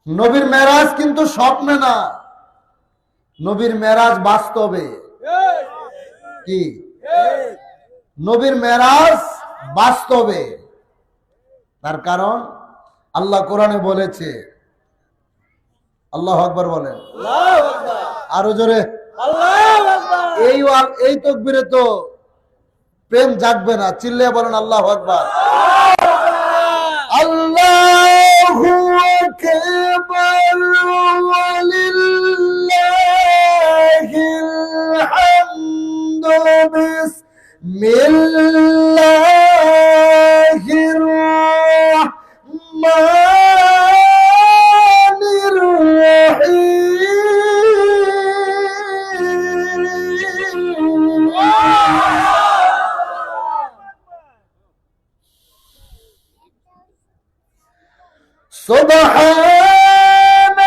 নবীর মেরাজ কিন্তু স্বপ্নে না, নবীর মেরাজ বাস্তবে। কি নবীর মেরাজ বাস্তবে? তার কারণ আল্লাহ কোরআনে বলেছে, আল্লাহু আকবার বলেন, আরো জোরে এই তাকবীরে তো প্রেম জাগবে না, চিল্লিয়ে বলেন আল্লাহু আকবার। আল্লাহু আকবার ওয়ালিল্লাহিল হামদু বিসমিল্লাহির রাহমানির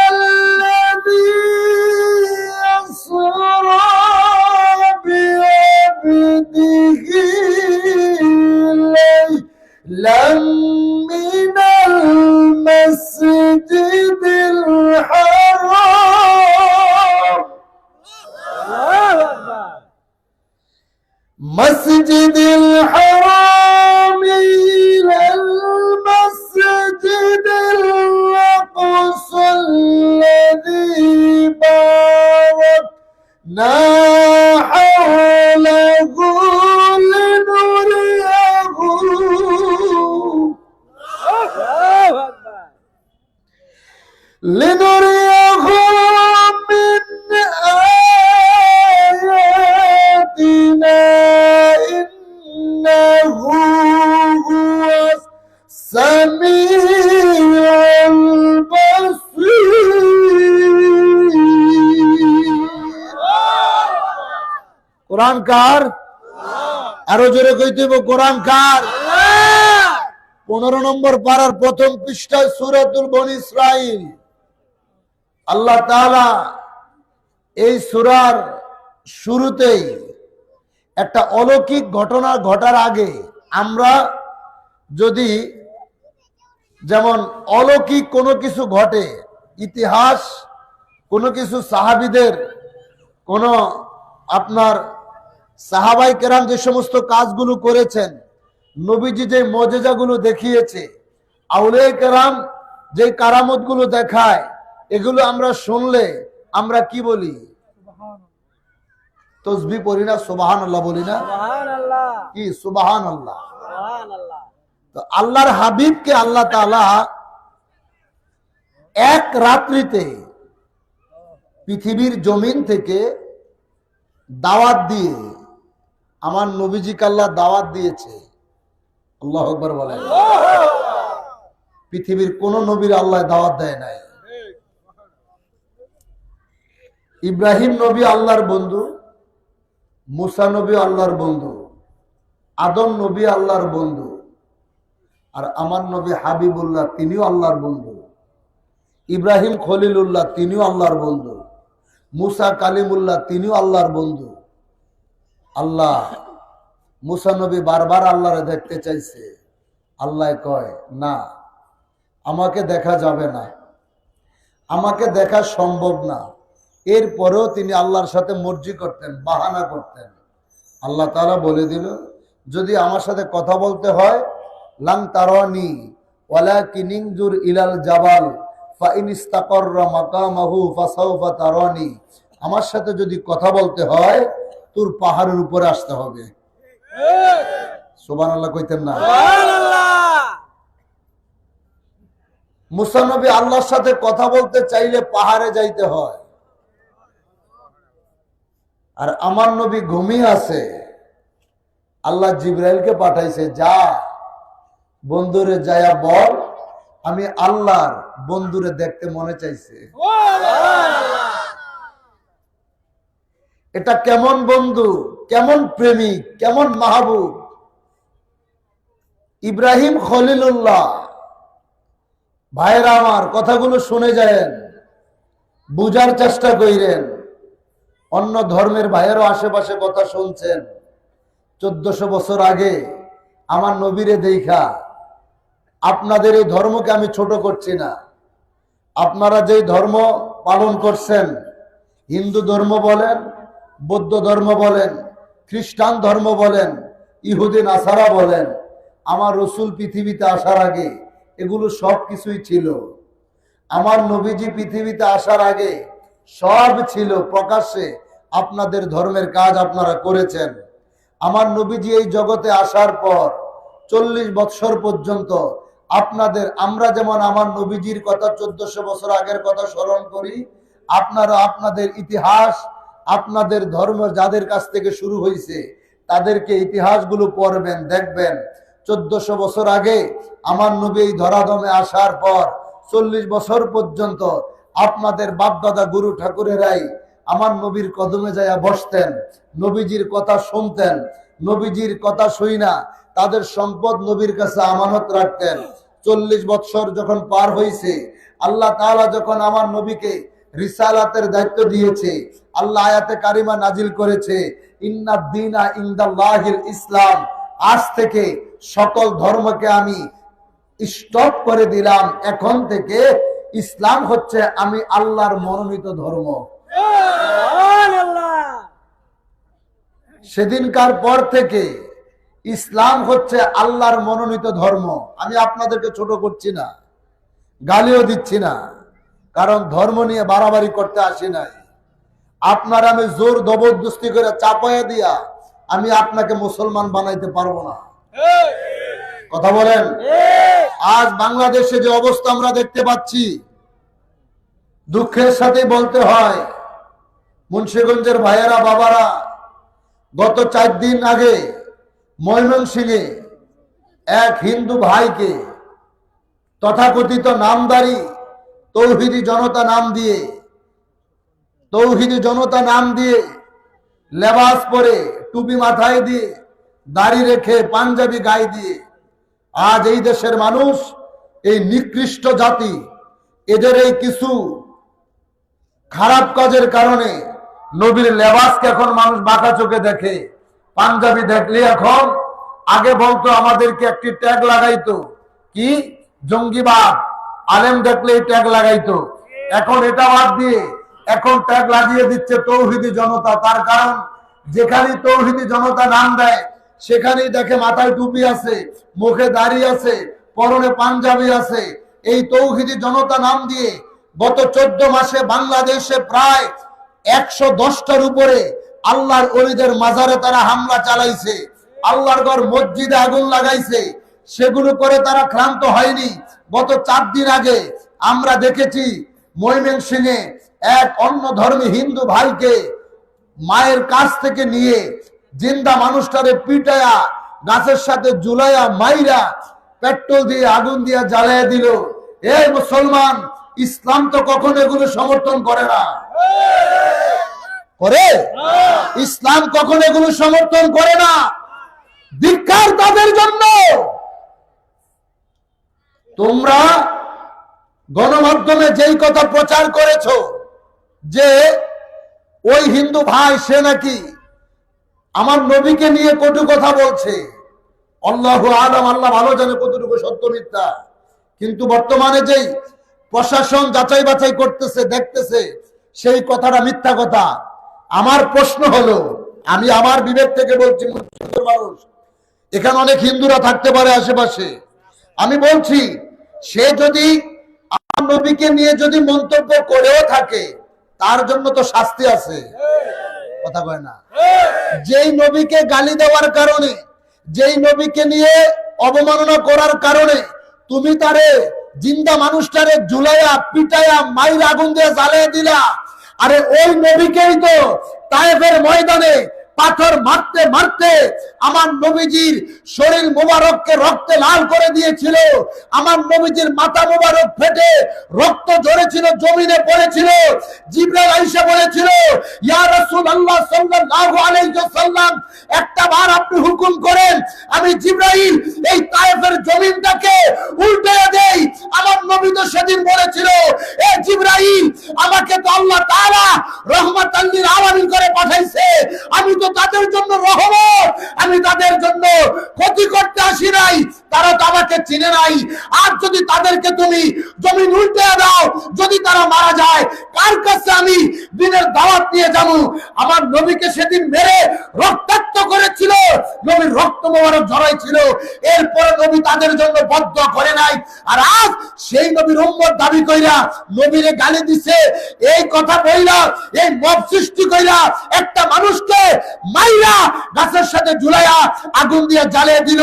সুবহানাল্লাযী আসরা বিআবদিহি লাইলাম মিনাল মাসজিদিল হারাম মসজিদিল হারাম ইলাল মসজিদিল আকসাল্লাযী বারাকনা হাওলাহু লিনুরিয়াহু মিন আয়াতিনা ইন্নাহু হুয়াস সামিউল বাসীর। কোরআন কার? আরো জোরে কইতে হবে, কোরআন কার? 15 নম্বর পারার প্রথম পৃষ্ঠায় সূরাতুল বনী ইসরাইল। আল্লাহ তাআলা এই সূরার শুরুতেই একটা অলৌকিক ঘটনা ঘটার আগে আমরা যদি যেমন অলৌকিক কোনো কিছু ঘটে, ইতিহাস কোনো কিছু, সাহাবীদের কোন আপনার সাহাবায়ে কেরাম যে সমস্ত কাজগুলো করেছেন, নবীজি যে মুজিজাগুলো দেখিয়েছে, আউলিয়া কেরাম যে কারামতগুলো দেখায়, এগুলো আমরা শুনলে আমরা কি বলি? তসবিহ পড়ি না? সুবহানাল্লাহ বলি না? কি সুবহানাল্লাহ? তো আল্লাহর হাবিবকে আল্লাহ তাআলা এক রাত্রিতে পৃথিবীর জমিন থেকে দাওয়াত দিয়ে, আমার নবীজিকে আল্লাহ দাওয়াত দিয়েছে। আল্লাহু আকবার বলেন। পৃথিবীর কোন নবীর আল্লাহ দাওয়াত দেয় নাই। ইব্রাহিম নবী আল্লাহর বন্ধু, মুসা নবী আল্লাহর বন্ধু, আদম নবী আল্লাহর বন্ধু, আর আমার নবী হাবিবুল্লাহ তিনিও আল্লাহর বন্ধু। ইব্রাহিম খলিলুল্লাহ তিনিও আল্লাহর বন্ধু, মুসা কালিমুল্লাহ তিনিও আল্লাহর বন্ধু। আল্লাহ মুসা নবী বারবার আল্লাহরে দেখতে চাইছে। আল্লাহ কয়, না, আমাকে দেখা যাবে না, আমাকে দেখা সম্ভব না। এরপরেও তিনি আল্লাহর সাথে মর্জি করতেন, বাহানা করতেন। আল্লাহ তাআলা বলে দিল, যদি আমার সাথে কথা বলতে হয়, লাং তারানি ওয়ালাকিন ইনজুর ইলাল জাবাল ফাইন ইস্তাকাররা মাকামাহু ফাসাউফা তারানি। আমার সাথে যদি কথা বলতে হয়, তোর পাহাড়ের উপরে আসতে হবে। সুবহানাল্লাহ কইতেন না? মুসা নবী আল্লাহর সাথে কথা বলতে চাইলে পাহাড়ে যাইতে হয়, আর আমার নবী ঘুমিয়ে আছে। আল্লাহ জিবরাইলকে পাঠাইছে, যা বন্ধুরে যায়া বল আমি আল্লাহর বন্ধুরে দেখতে মনে চাইছে। এটা কেমন বন্ধু, কেমন প্রেমিক, কেমন মাহবুব! ইব্রাহিম খলিলুল্লাহ। ভাইরা আমার, কথাগুলো শুনে যায়েন, বুঝার চেষ্টা কইরেন। অন্য ধর্মের ভাইয়েরও আশেপাশে কথা শুনছেন। 1400 বছর আগে আমার নবীরে দেখা, আপনাদের এই ধর্মকে আমি ছোট করছি না, আপনারা যেই ধর্ম পালন করছেন, হিন্দু ধর্ম বলেন, বৌদ্ধ ধর্ম বলেন, খ্রিস্টান ধর্ম বলেন, ইহুদি নাসারা বলেন, আমার রসুল পৃথিবীতে আসার আগে এগুলো সব কিছুই ছিল। আমার নবীজি পৃথিবীতে আসার আগে সব ছিল প্রকাশ্যে। আপনাদের ধর্মের কাজ আপনারা করেছেন। আমার নবীজি এই জগতে আসার পর 40 বৎসর পর্যন্ত আপনাদের, আমরা যেমন আমার নবীজির কথা 1400 বছর আগের কথা স্মরণ করি, আপনারা আপনাদের ইতিহাস, আপনাদের ধর্ম যাদের কাছ থেকে শুরু হয়েছে তাদেরকে ইতিহাসগুলো পড়বেন, দেখবেন 1400 বছর আগে আমার নবী এই ধরাধামে আসার পর 40 বছর পর্যন্ত আপনাদের বাপদাদা গুরু ঠাকুরেরাই আমার নবীর কদমে যাইয়া বসতেন, নবীজির কথা শুনতেন, নবীজির কথা শুই না তাদের সম্পদ নবীর কাছে আমানত রাখতেন। 40 বৎসর যখন পার হয়েছে, আল্লাহ তাআলা যখন আমার নবীকে রিসালাতের দায়িত্ব দিয়েছে, আল্লাহ আয়াতে কারিমা নাজিল করেছে, ইন্নাদ দীনা ইনদাল্লাহিল ইসলাম, আজ থেকে সকল ধর্মকে আমি স্টপ করে দিলাম, এখন থেকে ইসলাম হচ্ছে আমি আল্লাহর মনোনীত ধর্ম। সেদিনকার পর থেকে ইসলাম হচ্ছে আল্লাহর মনোনীত ধর্ম। আমি আপনাদেরকে ছোট করছি না, গালিও দিচ্ছি না, কারণ ধর্ম নিয়ে বাড়াবাড়ি করতে আসি নাই। আপনার আমি জোর জবরদস্তি করে চাপাইয়া দিয়া আমি আপনাকে মুসলমান বানাইতে পারবো না। কথা বলেন। আজ বাংলাদেশে যে অবস্থা আমরা দেখতে পাচ্ছি, দুঃখের সাথে বলতে হয়, মুন্সিগঞ্জের ভাইয়েরা বাবারা, গত 4 দিন আগে ময়মনসিংহে এক হিন্দু ভাইকে তথাকথিত নামদারি তৌহিদি জনতা নাম দিয়ে লেবাস পরে, টুপি মাথায় দিয়ে, দাড়ি রেখে, পাঞ্জাবি গায়ে দিয়ে, আজ এই দেশের মানুষ, এই নিকৃষ্ট জাতি, এদের এই কিছু খারাপ কাজের কারণে নবীর লেবাসকে এখন মানুষ বাঁকা চোখে দেখে। পাঞ্জাবি দেখলে এখন, আগে বলতো আমাদেরকে একটি ট্যাগ লাগাইতো, কি জঙ্গিবাদ, আলেম দেখলে ট্যাগ লাগাইতো, এখন এটা বাদ দিয়ে এখন ট্যাগ লাগিয়ে দিচ্ছে তৌহিদি জনতা। তার কারণ যেখানে তৌহিদি জনতা নাম দেয় সেখানেই দেখে মাথায় টুপি আছে, মুখে দাড়ি আছে, পরনে পাঞ্জাবি আছে। এই তৌহিদি জনতা নাম দিয়ে গত 14 মাসে বাংলাদেশে প্রায় 110টার উপরে আল্লাহর ওলিদের মাজারে তারা হামলা চালাইছে, আল্লাহর ঘর মসজিদে আগুন লাগাইছে। সেগুলো করে তারা ক্লান্ত হয়নি। গত 4 দিন আগে আমরা দেখেছি ময়মনসিংহে এক অন্য ধর্মী হিন্দু ভাইকে মায়ের কাছ থেকে নিয়ে জিন্দা মানুষটারে পিটায়া, গাছের সাথে ঝুলাইয়া, মাইরা, পেট্রোল দিয়ে আগুন দিয়ে জ্বালাইয়া দিল। এই মুসলমান, ইসলাম তো কখনো এগুলো সমর্থন করে না। করে? ইসলাম কখনো এগুলো সমর্থন করে না। ধিক্কার তাদের জন্য। তোমরা গণমাধ্যমে যেই কথা প্রচার করেছো যে ওই হিন্দু ভাই সে নাকি আমার নবীকে নিয়ে কটু কথা বলছে, আল্লাহু আলাম, আল্লাহ ভালো জানে কতটুকু সত্য মিথ্যা। কিন্তু বর্তমানে যেই প্রশাসন যাচাই বাছাই করতেছে, দেখতেছে সেই কথাটা মিথ্যা কথা। আমার প্রশ্ন হলো, আমি আমার বিবেক থেকে বলছি, মানুষ এখানে অনেক হিন্দুরা থাকতে পারে আশেপাশে, আমি বলছি সে যদি আমার নবীকে নিয়ে যদি মন্তব্য করেও থাকে তার জন্য তো শাস্তি আছে। কথা কয় না? যেই নবীকে গালি দেওয়ার কারণে, যেই নবীকে নিয়ে অবমাননা করার কারণে তুমি তারে জিন্দা মানুষটারে ঝুলাইয়া, পিটাইয়া, মাইর আগুন দিয়ে জ্বালিয়ে দিলা, আরে ওই নবীকেই তো তায়েফের ময়দানে পাথর মারতে মারতে আমার নবীজির শরীর মোবারককে রক্তে লাল করে দিয়েছিল। আমার নবীজির মাথা মোবারক ফেটে রক্ত ঝরেছিল, জমিনে পড়েছিল। জিবরাইল আয়েশা বলেছিল, ইয়া রাসূলুল্লাহ সাল্লাল্লাহু আলাইহি ওয়াসাল্লাম, একটা বার আপনি হুকুম করেন আমি জিবরাইল এই তায়েফের জমিনটাকে উল্টে দেই। আমার নবী তো সেদিন বলেছিল, এ জিবরাইল, আমাকে তো আল্লাহ তাআলা রহমাতাল লিল আলামিন করে পাঠাইছে, আমি তো তাদের জন্য রহমত, আমি তাদের জন্য ক্ষতি করতে আসি নাই, তারা তো আমাকে চিনে নাই। আর যদি তাদেরকে তুমি জমিন উল্টে দাও, যদি সাহাবীরা মারা যায়, কার কাছে আমি দিনের দাওয়াত নিয়ে যাব? আমার নবীকে সেদিন মেরে রক্তাক্ত করেছিল, নবীর রক্ত মোবারক ঝরাইছিল, এরপরে নবী তাদের জন্য বদদুয়া করে নাই। আর আজ সেই নবীর উম্মত দাবি কইরা নবীরে গালি দিছে, এই কথা বইলা, এই মব সৃষ্টি কইরা একটা মানুষকে মাইরা গাছের সাথে ঝুলাইয়া আগুন দিয়ে জ্বালিয়ে দিল।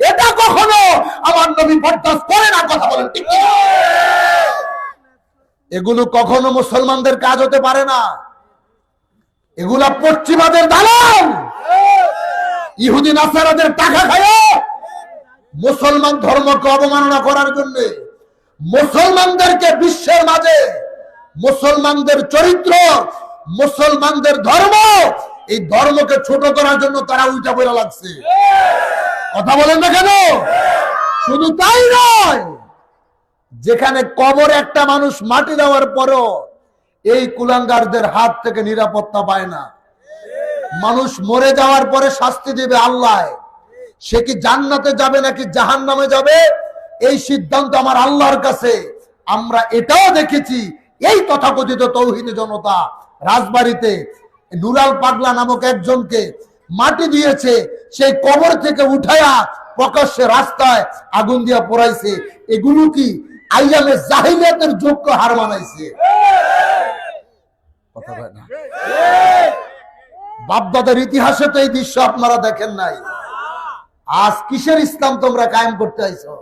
এটা কখনো আমার নবী বরদাস্ত করে না। কথা বলেন ঠিক কি? এগুলো কখনো মুসলমানদের কাজ হতে পারে না। এগুলা পশ্চিমাদের দালাল, ইহুদি নাসারাদের টাকা খায় মুসলমান ধর্মকে অবমাননা করার জন্য, মুসলমানদেরকে বিশ্বের মাঝে, মুসলমানদের চরিত্র, মুসলমানদের ধর্ম, এই ধর্মকে ছোট করার জন্য তারা উল্টা বইরা লাগছে। কথা বলেন না কেন? শুধু তাই নয়, যেখানে কবরে একটা মানুষ মাটি দেওয়ার পরও এই কুলাঙ্গারদের হাত থেকে নিরাপত্তা পায় না। মানুষ মরে যাওয়ার পরে শাস্তি দেবে আল্লাহ, সে কি জান্নাতে যাবে নাকি জাহান্নামে যাবে এই সিদ্ধান্ত আমার আল্লাহর কাছে। আমরা এটাও দেখেছি, এই তথাকথিত তৌহিদি জনতা রাজবাড়িতে নুরাল পাগলা নামক একজনকে মাটি দিয়েছে, সেই কবর থেকে উঠায়া প্রকাশ্যে রাস্তায় আগুন দিয়া পোড়াইছে। এগুলো কি আইয়ামে জাহিলিয়াতের যোগ্য হার মানাইছে? কথা বলে না। বাপদাদার ইতিহাসে তো এই দৃশ্য আপনারা দেখেন নাই। আজ কিসের ইসলাম তোমরা কায়েম করতে আইছো?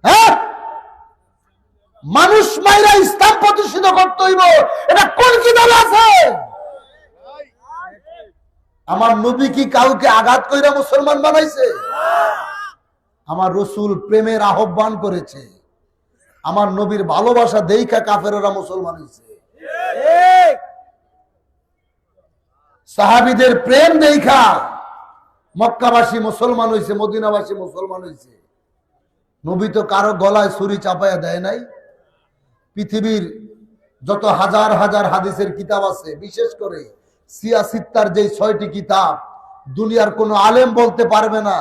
হ্যাঁ, মানুষ মাইরা ইসলাম প্রতিষ্ঠিত করতে হইব, এটা কোন কিতাবে আছে? আমার নবী কি কাউকে আঘাত কইরা মুসলমান বানাইছে? আমার রাসূল প্রেমের আহ্বান করেছে, আমার নবীর ভালোবাসা দেইখা কাফেররা মুসলমান হইছে। সাহাবীদের প্রেম দেইখা মক্কাবাসী মুসলমান হইছে, মদিনাবাসী মুসলমান হইছে। নবী তো কারো গলায় ছুরি চাপায়া দেয় নাই। পৃথিবীর যত হাজার হাজার হাদিসের কিতাব আছে, বিশেষ করে সিয়াসিত্তার যে 6টি কিতাব, দুনিয়ার কোনো আলেম বলতে পারবে না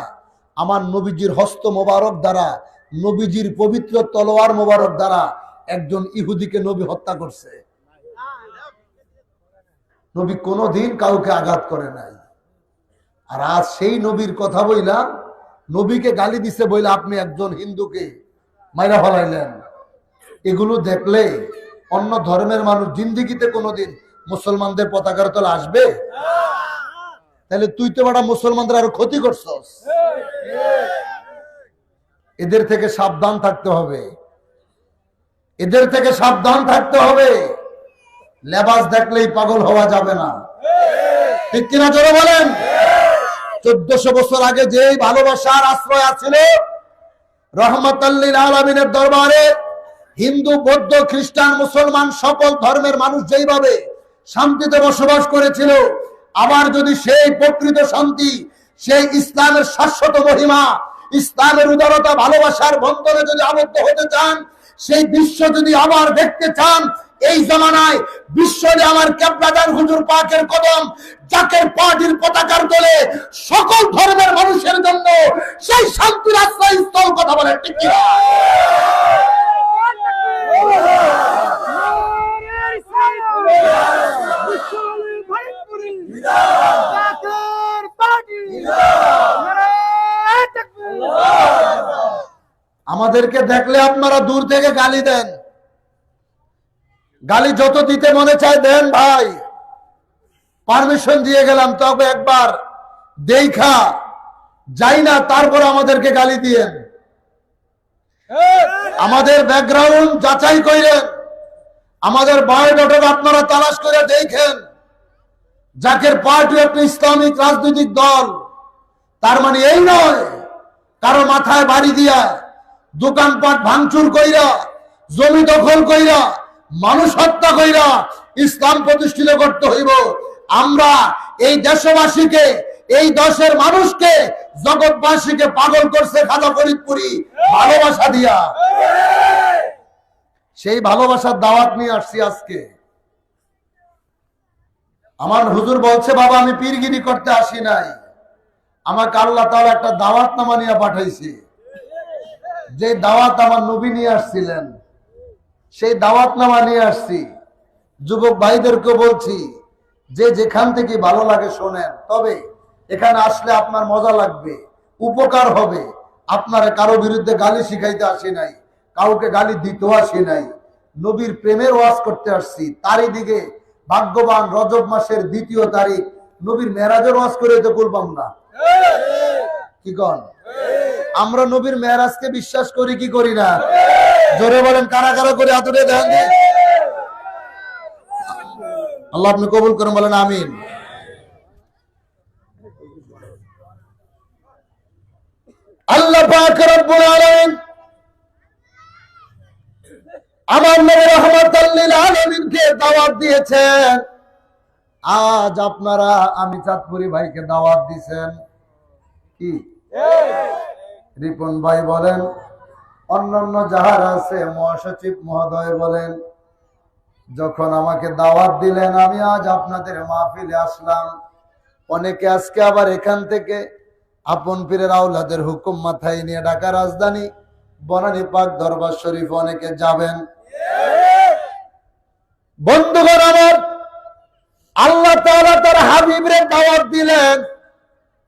আমার নবীজির হস্ত মোবারক দ্বারা, নবীজির পবিত্র তলোয়ার মোবারক দ্বারা একজন ইহুদিকে নবী হত্যা করছে। নবী কোনোদিন কাউকে আঘাত করে নাই। আর আজ সেই নবীর কথা বইলাম, নবীকে গালি দিছে বইলা আপনি একজন হিন্দুকে মাইরা ফেলাইলেন। এগুলো দেখলে অন্য ধর্মের মানুষ জিন্দিগিতে কোনোদিন মুসলমানদের পতাকার তলে আসবে? তাহলে তুই তো বড় মুসলমানদের আরো ক্ষতি করছস। এদের থেকে সাবধান থাকতে হবে, এদের থেকে সাবধান থাকতে হবে। লেবাস দেখলেই পাগল হওয়া যাবে না, ঠিক কিনা জোরে বলেন? 1400 বছর আগে যেই ভালোবাসার আশ্রয় আছিল রহমাতাল লিল আলামিনের দরবারে, হিন্দু, বৌদ্ধ, খ্রিস্টান, মুসলমান সকল ধর্মের মানুষ যেইভাবে শান্তিতে বসবাস করেছিল, আবার যদি সেই প্রকৃত শান্তি, সেই ইসলামের শাশ্বত মহিমা, ইসলামের উদারতা, ভালোবাসার বন্ধনে যদি আবদ্ধ হতে চান, সেই দৃশ্য যদি আবার দেখতে চান, এই জামানায় বিশ্বরে আমার কেবলাদার হুজুর পাকের কদম, জাকের পার্টির পতাকার তলে সকল ধর্মের মানুষের জন্য সেই শান্তির আশ্রয়স্থল। কথা বলে ঠিক কি? আমাদেরকে দেখলে আপনারা দূর থেকে গালি দেন, গালি যত দিতে মনে চায় দেন ভাই, পারমিশন দিয়ে গেলাম, তবে একবার দেখা যাই না তারপর আমাদেরকে গালি দিয়েন। আমাদের ব্যাকগ্রাউন্ড যাচাই করেন, আমাদের বায়োডাটা আপনারা তালাশ করে দেখেন। জাকের পার্টি একটা ইসলামিক রাজনৈতিক দল, তার মানে এই নয় কারো মাথায় বাড়ি দিয়া, দোকানপাট ভাঙচুর কইরা, জমি দখল কইরা, মানুষ হত্যা কইরা ইসলাম প্রতিষ্ঠিত করতে হইব। আমরা এই দেশবাসীকে, এই দেশের মানুষকে, জগৎবাসীকে পাগল করছে খাজা ফরিদপুরি ভালোবাসা দিয়া। সেই ভালোবাসার দাওয়াত নিয়ে আসছি আজকে। আমার হুজুর বলছে, বাবা আমি পীরগিরি করতে আসি নাই, আমাকে আল্লাহ তাআলা একটা দাওয়াতনামা নিয়ে পাঠাইছে। যে দাওয়াত আমার নবী নিয়ে আসছিলেন, সেই দাওয়াতনামা নিয়ে আসছি। যুবক ভাইদেরকে বলছি, যে যেখান থেকে ভালো লাগে শোনেন, তবে এখানে আসলে আপনার মজা লাগবে, উপকার হবে। আপনার কারো বিরুদ্ধে গালি শিখাইতে আসি নাই, কাউকে গালি দিতেও আসি নাই, নবীর প্রেমের ওয়াজ করতে আসছি। তারই দিকে ভাগ্যবান রজব মাসের 2 তারিখ নবীর মেরাজের ওয়াজ করে তো করবাম না, কি কন? আমরা নবীর মেরাজকে বিশ্বাস করি কি করি না? জোরে বলেন, কারা কারা করে হাত উঠিয়ে দেন। আল্লাহ আপনি কবুল করেন, বলেন আমিন। আল্লাহ পাক রব্বুল আলামিন আমার নবী রাহমাতাল লিল আলামিনকে দাওয়াত দিয়েছেন। আজ আপনারা আমি চাঁদপুরি ভাইকে দাওয়াত দিয়েছেন, কি রিপন ভাই বলেন, অন্যান্য যাহারা আছে, মহাসচিব মহোদয় বলেন, যখন আমাকে দাওয়াত দিলেন আমি আজ আপনাদের মাহফিলে আসলাম। অনেকে আজকে আবার এখান থেকে আপন পীরের আওলাদের হুকুম মাথায় নিয়ে ঢাকা রাজধানী বনানী পাক দরবার শরীফ অনেকে যাবেন। বন্ধুগণ আমার, আল্লাহ তাআলা তার হাবিবরে দাওয়াত দিলেন।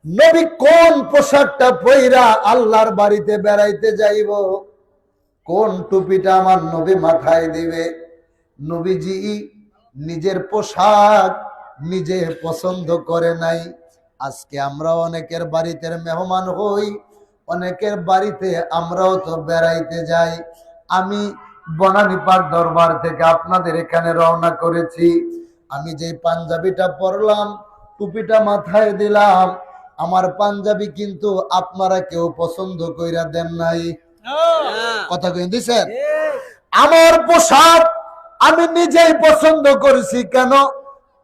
নবী কোন পোশাকটা পইরা আল্লাহর বাড়িতে বেড়াইতে যাইব, কোন টুপিটা আমার নবী মাথায় দিবে, নবীজি নিজের পোশাক নিজে পছন্দ করে নাই। আজকে আমরা অনেকের বাড়িতে মেহমান হই, অনেকের বাড়িতে আমরাও তো বেড়াইতে যাই। আমি বনানী পাক দরবার থেকে আপনাদের এখানে রওনা করেছি। আমি যে পাঞ্জাবিটা পরলাম, টুপিটা মাথায় দিলাম, আমার পাঞ্জাবি কিন্তু আপনারা কেউ পছন্দ কইরা দেন নাই, কথা কই দিছেন? আমার পোশাক আমি নিজেই পছন্দ করেছি। কেন?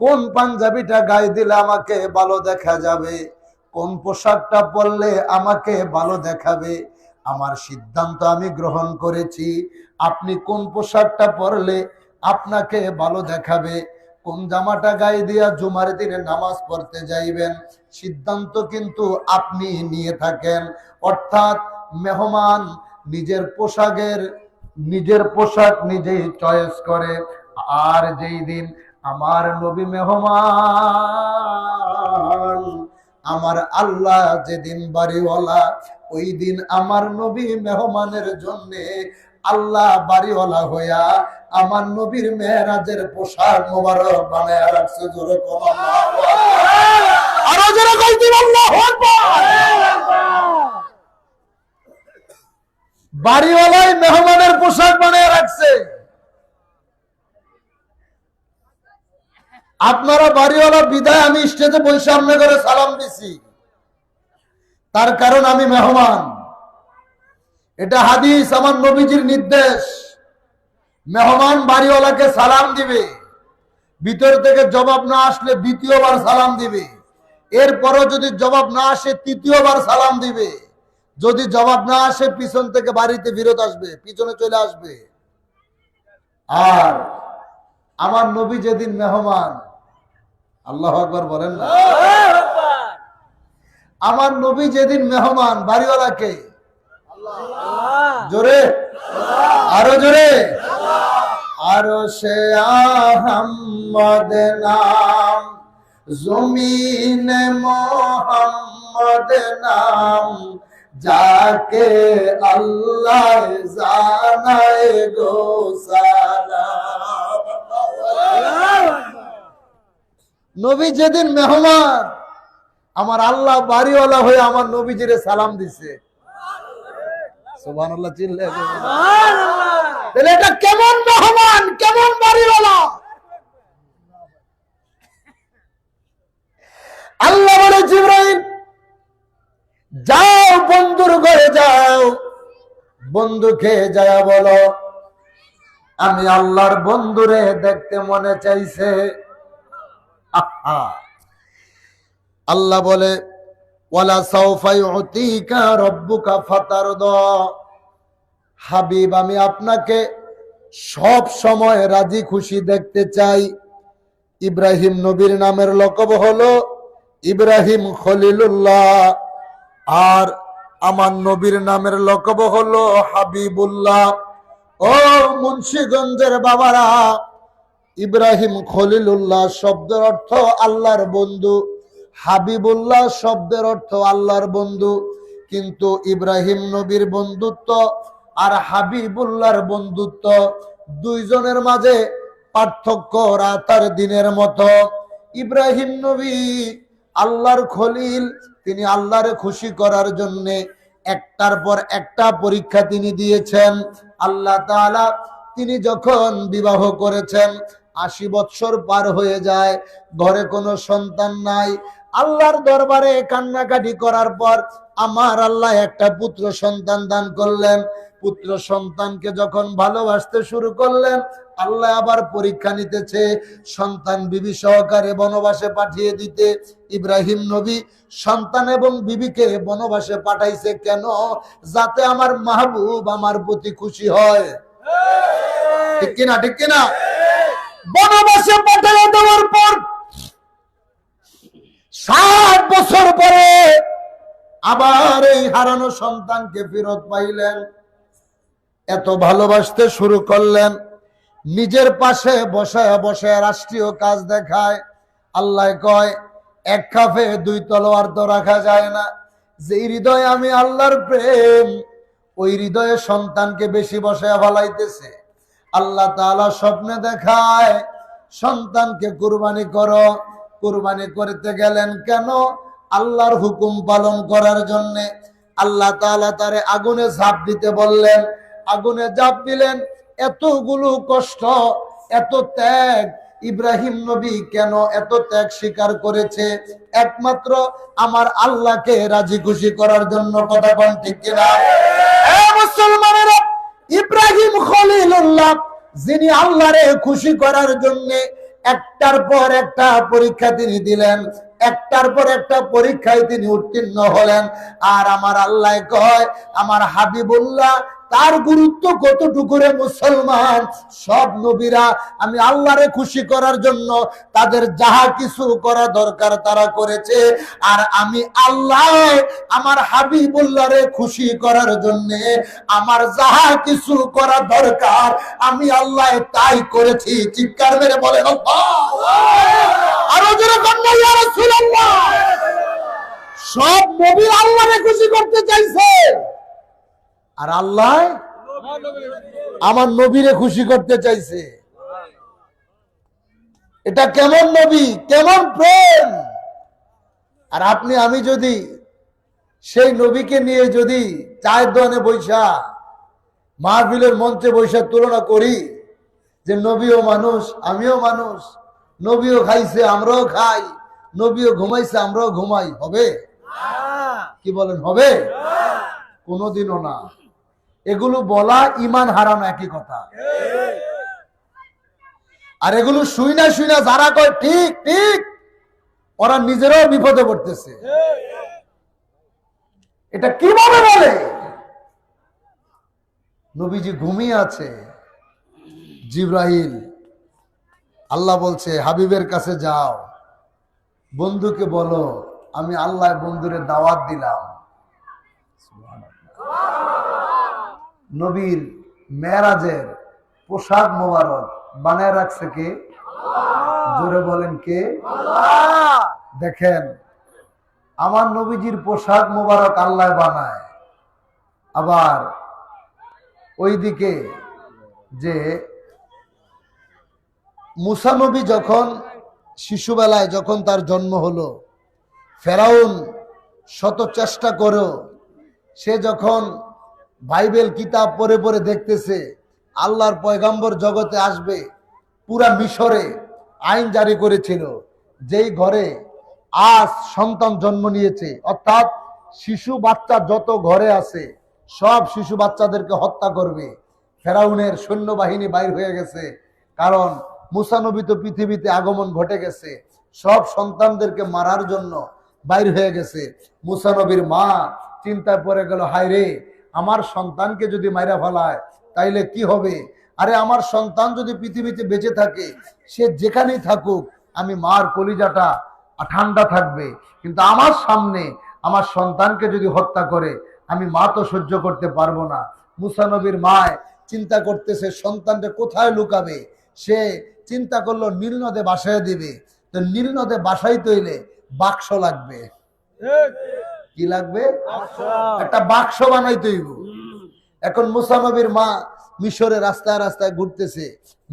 কোন পাঞ্জাবিটা গায়ে দিলে আমাকে ভালো দেখা যাবে, কোন পোশাকটা পরলে আমাকে ভালো দেখাবে, আমার সিদ্ধান্ত আমি গ্রহণ করেছি। আপনি কোন পোশাকটা পরলে আপনাকে ভালো দেখাবে, কোন জামাটা গায়ে দিয়া জুমার দিনে নামাজ পড়তে যাইবেন, সিদ্ধান্ত কিন্তু আপনি নিয়ে থাকেন। অর্থাৎ মেহমান নিজের পোশাক নিজেই চয়েস করে। আর যেই দিন আমার নবী মেহমান, আমার আল্লাহ যেদিন বাড়িওয়ালা, ওই দিন আমার নবী মেহমানের জন্য আল্লাহ বাড়িওয়ালা হইয়া আমার নবীর মেরাজের পোশাক মোবারক বানায় রাখছে। জোরে কোন আরো জোরে কইতে আল্লাহু আকবার। বাড়িওয়ালাই মেহমানের পোশাক বানায় রাখছে। আপনারা বাড়িওয়ালা বিদায় আমি স্টেজে বসে সামনে করে সালাম দিছি, তার কারণ আমি মেহমান। এটা হাদিস, আমার নবীজির নির্দেশ। মেহমান বাড়িওয়ালাকে সালাম দিবে, ভিতর থেকে জবাব না আসলে দ্বিতীয়বার সালাম দিবে, এরপরও যদি জবাব না আসে তৃতীয়বার সালাম দিবে, যদি জবাব না আসে পিছন থেকে বাড়িতে ফিরত আসবে, পিছনে চলে আসবে। আর আমার নবী যেদিন মেহমান, আল্লাহু আকবার বলেন না, আমার নবী যেদিন মেহমান, বাড়িওয়ালাকে জোরে, আরো জোরে, আরো সে আহম্মদ নাম, জমিনে মোহাম্মদ নাম, যাকে আল্লাহ জানায় গো সালাম। নবী যেদিন মেহমান, আমার আল্লাহ বাড়িওয়ালা হয়ে আমার নবীজিরে সালাম দিছে। সুবহানাল্লাহ, চিল্লে তাহলে এটা কেমন মেহমান, কেমন বাড়িওয়ালা? আল্লাহ বলে, জিবরাইল যাও বন্ধুর ঘরে যাও, বন্ধুকে যায় বলো আমি আল্লাহর বন্ধুরে দেখতে মনে চাইছে। আল্লাহ বলে, ওয়ালা সাউফা ইউতিকা রাব্বুকা ফাতারদা, হাবিব আমি আপনাকে সব সময় রাজি খুশি দেখতে চাই। ইব্রাহিম নবীর নামের লকব হলো ইব্রাহিম খলিলুল্লাহ, আর আমার নবীর নামের লকব হলো হাবিবুল্লাহ। ও মুন্সিগঞ্জের বাবারা, ইব্রাহিম খলিলুল্লাহ শব্দের অর্থ আল্লাহর বন্ধু, হাবিবুল্লাহ শব্দের অর্থ আল্লাহর বন্ধু। কিন্তু ইব্রাহিম নবীর বন্ধুত্ব আর হাবিবুল্লাহর বন্ধুত্ব দুইজনের মাঝে পার্থক্য রাত আর দিনের মতো। ইব্রাহিম নবী আল্লাহর খলিল, তিনি আল্লাহরে খুশি করার জন্যে একটার পর একটা পরীক্ষা তিনি দিয়েছেন। আল্লাহ তাআলা তিনি যখন বিবাহ করেছেন ৮০ বৎসর পার হয়ে যায়, ঘরে কোনো সন্তান নাই। আল্লাহর দরবারে কান্নাকাটি করার পর আমার আল্লাহ একটা পুত্র সন্তান দান করলেন। পুত্র সন্তানকে যখন ভালোবাসতে শুরু করলেন, আল্লাহ আবার পরীক্ষা নিতেছে সন্তান বিবি সহকারে বনবাসে পাঠিয়ে দিতে। ইব্রাহিম নবী সন্তান এবং বিবিকে বনবাসে পাঠাইছে কেন? যাতে আমার মাহবুব আমার প্রতি খুশি হয়। ঠিক কিনা? ঠিক কিনা? বনবাসে পাঠিয়ে দেওয়ার পর ৬০ বছর পরে আবার এই হারানো সন্তানকে ফেরত পাইলেন। এত ভালোবাসতে শুরু করলেন, নিজের পাশে বসায় বসায় রাষ্ট্রীয় কাজ দেখায়। আল্লাহ কয়, এক কাফে দুই তলোয়ার তো রাখা যায় না। যে হৃদয়ে আমি আল্লাহর প্রেম, ওই হৃদয়ে সন্তানকে বেশি বসায় ফলাইতেছে। আল্লাহ তাআলা স্বপ্নে দেখায়, সন্তানকে কুরবানি করো। কুরবানি করতে গেলেন কেন? আল্লাহর হুকুম পালন করার জন্যে। আল্লাহ তাআলা তারে আগুনে ঝাঁপ দিতে বললেন, আগুনে ঝাঁপ দিলেন। এতগুলো কষ্ট, এত ত্যাগ, ইব্রাহিম নবী কেন এত ত্যাগ স্বীকার করেছে? একমাত্র আমার আল্লাহকে রাজি খুশি করার জন্য। কথা কোন ঠিক কিনা? মুসলমানেরা, ইব্রাহিম খলিলুল্লাহ যিনি আল্লাহরে খুশি করার জন্য একটার পর একটা পরীক্ষা তিনি দিলেন, একটার পর একটা পরীক্ষায় তিনি উত্তীর্ণ হলেন। আর আমার আল্লাহ কয়, আমার হাবিবুল্লাহ তার গুরুত্ব কতটুকু রে মুসলমান? সব নবীরা আমি আল্লাহরে খুশি করার জন্য তাদের যাহা কিছু করা দরকার তারা করেছে, আর আমি আল্লাহ আমার হাবিবুল্লাহরে খুশি করার জন্য আমার যাহা কিছু করা দরকার আমি আল্লাহ তাই করেছি। চিৎকার মেরে বলেন আরো জোরে কন্যা ইয়া রাসূলুল্লাহ। সব নবী আল্লাহরে খুশি করতে চাইছে, আর আল্লাহ আমার নবীরে খুশি করতে চাইছে। এটা কেমন নবী, কেমন প্রেম! আর আপনি আমি যদি সেই নবীকে নিয়ে যদি চায়ের দোকানে বৈশা, মাহফিলের মঞ্চে বৈশা তুলনা করি যে নবীও মানুষ আমিও মানুষ, নবীও খাইছে আমরাও খাই, নবীও ঘুমাইছে আমরাও ঘুমাই, হবে? কি বলেন, হবে? কোনোদিনও না। এগুলো বলা ঈমান হারানো একই কথা। আর এগুলো শুইনা শুইনা যারা কয় ঠিক ঠিক, ওরা নিজেরাও বিপদে পড়তেছে। এটা কিভাবে বলে? নবীজি ঘুমিয়ে আছে, জিবরাইল, আল্লাহ বলছে হাবিবের কাছে যাও, বন্ধুকে বলো আমি আল্লাহ বন্ধুরে দাওয়াত দিলাম। নবীর মেরাজের পোশাক মোবারক বানায় রাখছে কে? জোরে বলেন কে? দেখেন, আমার নবীজির পোশাক মোবারক আল্লাহ বানায়। আবার ওইদিকে যে মুসা নবী যখন শিশুবেলায় যখন তার জন্ম হলো, ফেরাউন শত চেষ্টা করেও সে যখন বাইবেল কিতাব পড়ে পড়ে দেখতেছে আল্লাহর পয়গাম্বর জগতে আসবে, পুরা মিশরে আইন জারি করেছিল যেই ঘরে আজ সন্তান জন্ম নিয়েছে, অর্থাৎ শিশু বাচ্চা যত ঘরে আছে সব শিশু বাচ্চাদেরকে হত্যা করবে। ফেরাউনের সৈন্যবাহিনী বাইর হয়ে গেছে, কারণ মুসা নবী তো পৃথিবীতে আগমন ঘটে গেছে, সব সন্তানদেরকে মারার জন্য বাইর হয়ে গেছে। মুসা নবীর মা চিন্তায় পড়ে গেল, হায় রে, আমার সন্তানকে যদি মাইরা ফেলায় তাইলে কি হবে? আরে আমার সন্তান যদি পৃথিবীতে বেঁচে থাকে, সে যেখানেই থাকুক আমি মার কলিজাটা ঠান্ডা থাকবে, কিন্তু আমার সামনে আমার সন্তানকে যদি হত্যা করে আমি মা তো সহ্য করতে পারবো না। মুসা নবীর মায় চিন্তা করতেছে সন্তানটা কোথায় লুকাবে। সে চিন্তা করলো নীল নদে বাসায় দিবে। তো নীল নদে বাসাইতে হইলে বাক্স লাগবে। কি লাগবে? একটা বাক্স বানাইতে হইব। এখন মুসা নবীর মা মিশরে রাস্তায় রাস্তায় ঘুরতেছে,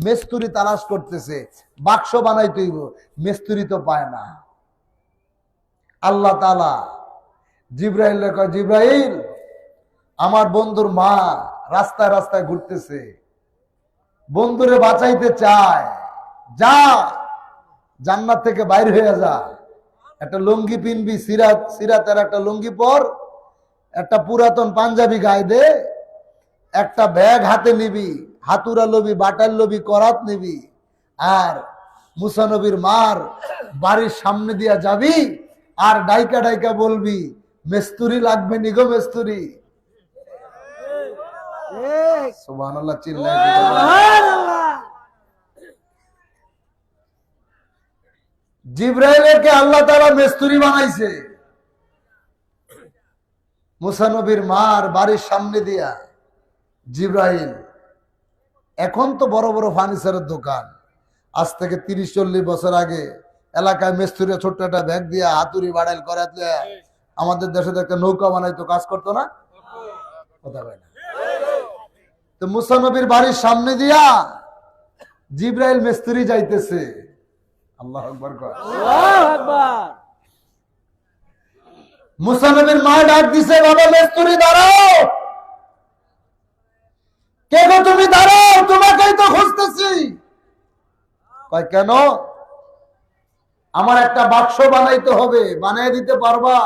মেস্তুরি তালাশ করতেছে, বাক্স বানাইতে হইব, মেস্তুরি তো পায় না। আল্লাহ তাআলা জিব্রাইলকে কয়, জিব্রাইল, আমার বন্ধুর মা রাস্তায় রাস্তায় ঘুরতেছে, বন্ধুরে বাঁচাইতে চায়, যা জান্নাত থেকে বাইর হয়ে যা, একটা লুঙ্গি পিনবি, সিরাতের একটা লুঙ্গি পর, একটা পুরাতন পাঞ্জাবি গায়ে দে, একটা ব্যাগ হাতে নিবি, হাতুরা লবি, বাটার লবি, করাত নিবি, আর মুসা নবীর মার বাড়ির সামনে দিয়া যাবি, আর ডাইকা ডাইকা বলবি, মেস্তুরি লাগবে নিগো মেস্তুরি। সুবহানাল্লাহ, চিল্লায় জিব্রাইলকে আল্লাহ তাআলা মেস্তুরি বানাইছে মুসা নবীর মার বাড়ির সামনে দিয়া। জিব্রাইল, এখন তো বড় বড় ফার্নিচারের দোকান, আজ থেকে 30-40 বছর আগে এলাকায় মেস্তুরি ছোট্ট একটা ব্যাগ দিয়া হাতুড়ি বাড়াইল করাতে আমাদের দেশে একটা নৌকা বানাইতো, কাজ করতো না? কথা বলে না। তো মুসা নবীর বাড়ির সামনে দিয়া জিব্রাইল মেস্তুরি যাইতেছে। আল্লাহু আকবার কর। আল্লাহু আকবার। মুসা নবীর মা ডাক দিছে, বাবা মেস্তুরি দাঁড়াও। কে গো তুমি? দাঁড়াও, তোমাকেই তো খুঁজতেছি। কয় কেন? আমার একটা বাক্স বানাইতে হবে, বানিয়ে দিতে পারবা?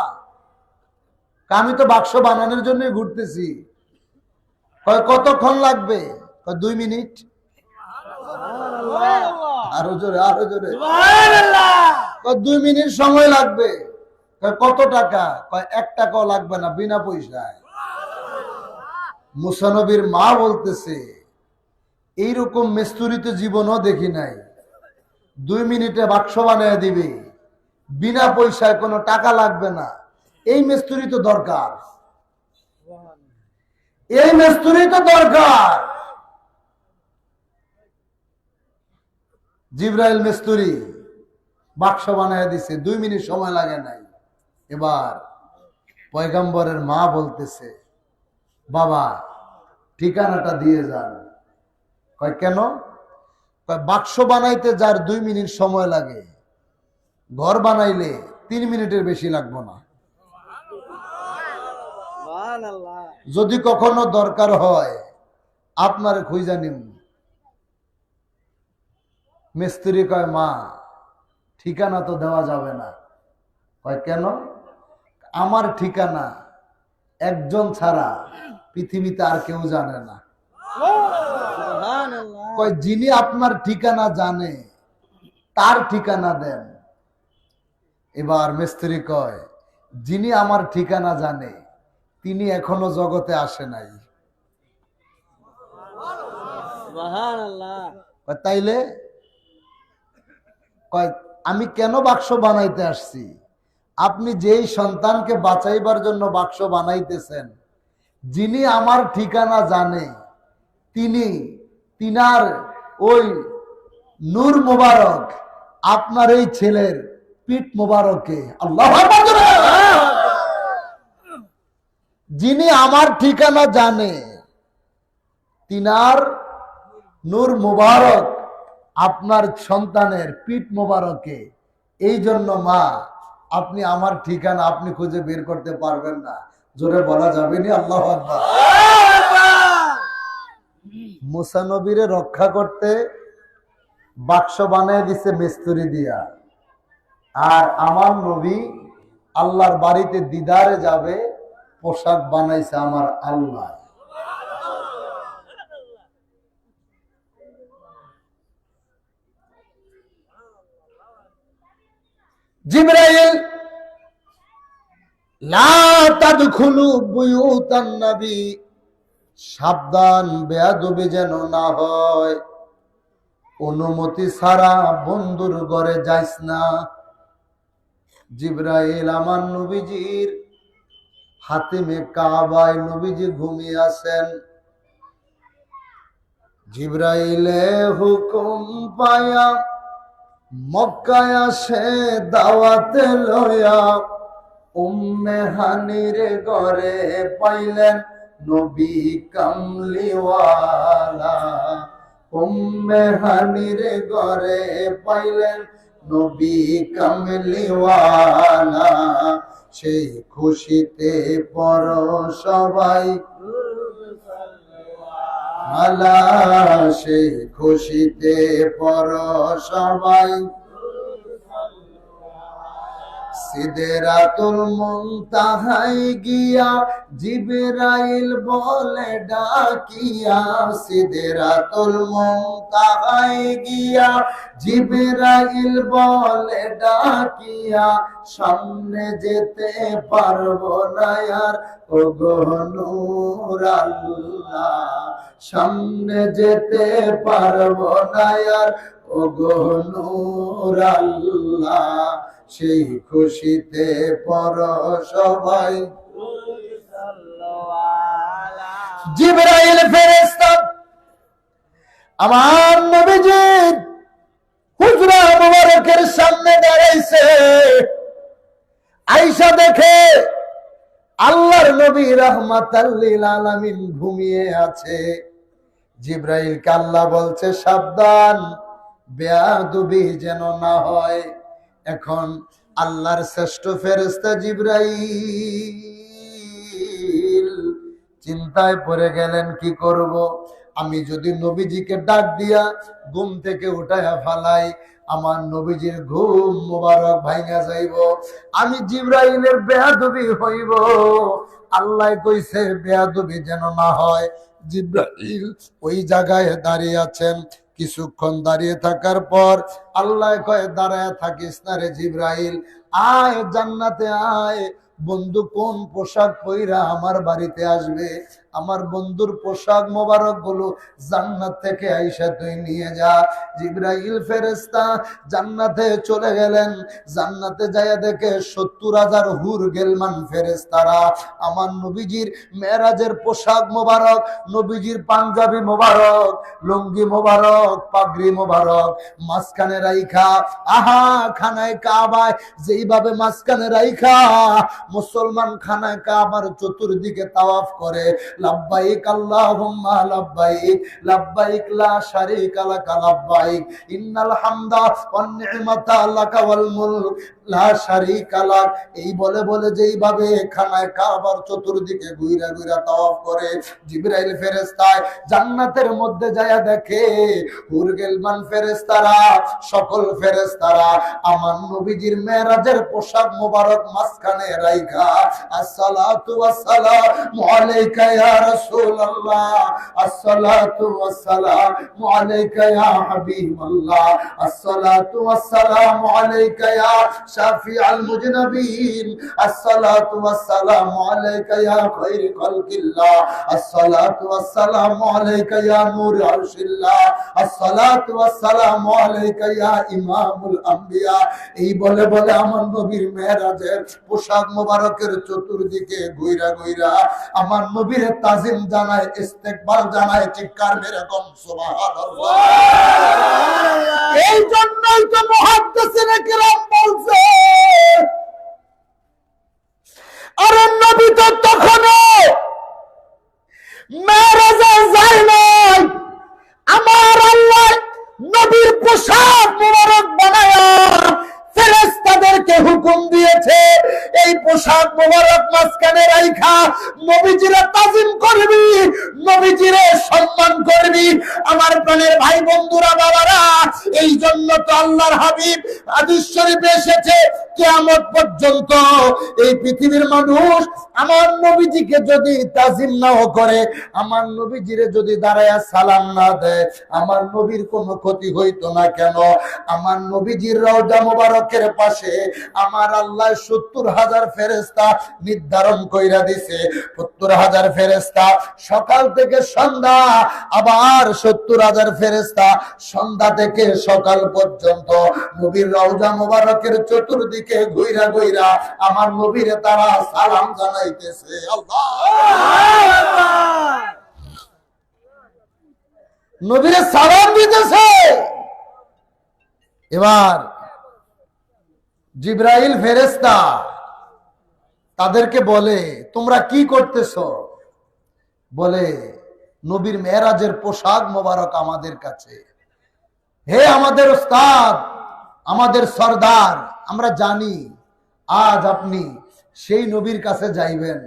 আমি তো বাক্স বানানোর জন্যই ঘুরতেছি। কয় কতক্ষণ লাগবে? কয় 2 মিনিট। আরো জোরে, আরো জোরে। 2 মিনিট সময় লাগবে। কত টাকা? 1 টাকাও লাগবে না, বিনা পয়সায়। মুসা নবীর মা বলতেছে, এইরকম মিস্ত্রি তো জীবনও দেখি নাই। 2 মিনিটে বাক্স বানিয়ে দিবে, বিনা পয়সায়, কোনো টাকা লাগবে না। এই মিস্ত্রি তো দরকার, এই মিস্ত্রি তো দরকার। জিব্রাইল মিস্ত্রি বাক্স বানিয়ে দিছে, 2 মিনিট সময় লাগে নাই। এবার পয়গম্বরের মা বলতেছে, বাবা ঠিকানাটা দিয়ে যান। কয় কেন? কয় বাক্স বানাইতে যার 2 মিনিট সময় লাগে, ঘর বানাইলে 3 মিনিটের বেশি লাগবে না। যদি কখনো দরকার হয় আপনার খুঁজা নিন। মিস্ত্রি কয়, মা ঠিকানা তো দেওয়া যাবে না। কয় কেন? আমার ঠিকানা একজন ছাড়া পৃথিবীতে আর কেউ জানে না। কয় যিনি আপনার ঠিকানা জানে তার ঠিকানা দেন। এবার মিস্ত্রি কয়, যিনি আমার ঠিকানা জানে তিনি এখনো জগতে আসে নাই। তাইলে? কয় আমি কেন বাক্স বানাইতে আসছি? আপনি যেই সন্তানকে বাঁচাইবার জন্য বাক্স বানাইতেছেন, যিনি আমার ঠিকানা জানে তিনার ওই নূর মোবারক আপনার এই ছেলের পিঠ মোবারকে। আল্লাহু আকবার। যিনি আমার ঠিকানা জানে তিনার নূর মোবারক আপনার সন্তানের পিঠ মোবারকে। এই জন্য মা, আপনি আমার ঠিকানা আপনি খুঁজে বের করতে পারবেন না, জোরে বলা যাবে না আল্লাহু আকবার। মুসা নবীরে রক্ষা করতে বাক্স বানিয়ে দিছে মিস্ত্রি দিয়া, আর আমার নবী আল্লাহর বাড়িতে দিদারে যাবে, পোশাক বানাইছে আমার আল্লাহ। জিবরাইল, লা তাদখুলু বুয়ুতান নবী, সাবধান বেয়াদবি যেন না হয়, অনুমতি ছাড়া বন্ধুর ঘরে যাইস না। জিবরাইল আমার নবীজির হাতিমে কাবায় নবীজি ঘুমিয়ে আছেন। জিবরাইলে হুকুম পায়া মক্কায় আসে দাওয়াতে লয়া, উম্মে হানির ঘরে পাইলেন নবী কামলিওয়ালা। উম্মে হানির ঘরে পাইলেন নবী কামলিওয়ালা। সেই খুশিতে পর সবাই আলা, সেই খুশিতে পর সবাই সিদরাতুল মুনতাহায় গিয়া জিবরাইল বলে ডাকিয়া। সিদরাতুল মুনতাহায় গিয়া জিবরাইল বলে ডাকিয়া, সামনে যেতে পারবো না আর ওগো নূর আল্লাহ। সামনে যেতে পারবো না আর ওগো নূর আল্লাহ। সেই খুশিতে পর সবাই জিবরাইল ফেরেশতা আমার নবীজির হুজরা মুবারকের সামনে দাঁড়াইছে। আয়েশা দেখে আল্লাহর নবী রাহমাতাল লিল আলামিন ঘুমিয়ে আছে। জিবরাইলকে আল্লাহ বলছে সাবধান, বেয়াদবি যেন না হয়। এখন আল্লাহর শ্রেষ্ঠ ফেরেশতা জিবরাইল চিন্তায় পড়ে গেলেন, কি করব? আমি যদি নবীজিকে ডাক দিয়া ঘুম থেকে উঠায়া ফালাই, আমার নবীজির ঘুম মোবারক ভাঙা যাইব, আমি জিবরাইলের বেয়াদবি হইব। আল্লাহ কইছে বেয়াদবি যেন না হয়। জিবরাইল ওই জায়গায় দাঁড়িয়ে আছেন। কিছুক্ষণ দাঁড়িয়ে থাকার পর আল্লাহ কয়, দাঁড়ায় থাকিস না রে জিবরাইল, আয় জান্নাতে আয়। বন্ধু কোন পোশাক পইরা আমার বাড়িতে আসবে? আমার বন্ধুর পোশাক মোবারক গুলো জান্নাত থেকে আইসা তুই নিয়ে যা। জিবরাইল ফেরেশতা জান্নাতে চলে গেলেন। জান্নাতে যায় দেখে 70,000 হুর গেলমান ফেরেশতারা আমার নবীজির মেরাজের পোশাক মোবারক, নবীজির পাঞ্জাবি মোবারক, লুঙ্গি মোবারক, পাগড়ি মোবারক মাঝখানে রাইখা, আহা খানায় কাবায় যেইভাবে মাঝখানে রাইখা মুসলমান খানায় কাবার চতুর্দিকে তাওয়াফ করে, লাব্বাইক আল্লাহুম্মা লাব্বাইক, লাব্বাইক লা শারীকা লাকা লাব্বাইক, ইন্নাল হামদা ওয়ান নি'মাতা লাকা ওয়াল মুলক লা শারীকা লাক, এই বলে বলে যেইভাবে খানায় কাবার চতুর্দিকে ঘুরা ঘুরা তাওয়াফ করে, জিবরাইল ফেরেশতা জান্নাতের মধ্যে যায় দেখে হুর গেলমান ফেরেশতারা, সকল ফেরেশতারা আমার নবীজির মেরাজের পোশাক মোবারক মাঝখানে রাইখা, আসসালাতু ওয়াসসালামু আলাইকা ইয়া রাসূলুল্লাহ, আসসালাতু ওয়াসসালামু আলাইকা ইয়া হাবিবাল্লাহ, আসসালাতু ওয়াসসালামু আলাইকা ইয়া শাফিআল মুজনাবিন, আসসালাতু ওয়াসসালামু আলাইকা ইয়া খায়র খালকিল্লাহ, আসসালাতু ওয়াসসালামু আলাইকা ইয়া নূর আরশিল্লাহ, আসসালাতু ওয়াসসালামু আলাইকা ইয়া ইমামুল আম্বিয়া। এই বলে বলে আমার নবীর মেরাজের পোশাক মোবারকের চতুর্দিকে ঘুরা ঘুরা আমার নবীর তাজিম জানায়, ইস্তেকবাল জানায়, চিৎকার মেরে কম সুবহানাল্লাহ। এই জন্যই তো মুহাদ্দিসিনে কিরাম বলছে, আরে নবী তো তখনও মেরাজে যায় নাই, আমার আল্লাহ নবীর পোশাক মোবারক বানায়া ফেরেশতাদেরকে হুকুম দিয়েছে এই পোশাক মোবারক মাঝখানে রাইখা নবীজিরে তাজিম করবি, নবীজিরে সম্মান করবি। আমার প্রাণের ভাই বন্ধুরা বাবারা, এই জন্য তো আল্লাহর হাবিব হাদিস শরীফে এসেছে, কিয়ামত পর্যন্ত এই পৃথিবীর মানুষ আমার নবীজিকে যদি তাজিম নাও করে, আমার নবীজিরে যদি দাঁড়ায়া সালাম না দেয়, আমার নবীর কোনো ক্ষতি হইতো না। কেন? আমার নবীজির রওজা মোবারকের পাশে আমার আল্লাহ 70,000 ফেরেশতা নির্ধারণ কইরা দিছে। 70,000 ফেরেশতা সকাল থেকে সন্ধ্যা, আবার 70,000 ফেরেশতা সন্ধ্যা থেকে সকাল পর্যন্ত নবীর রওজা মোবারকের চতুর্দিকে ঘুইরা ঘুইরা আমার নবীরে তারা সালাম জানাইতেছে। আল্লাহ নবীরে সালাম দিতেছে। এবার জিবরাইল ফেরেশতা তাদেরকে বলে, তোমরা কি করতেছ? বলে, নবীর মেরাজের পোশাক মোবারক আমাদের কাছে। হে আমাদের ওস্তাদ, আমাদের সরদার, আমরা জানি আজ আপনি সেই নবীর কাছে যাইবেন,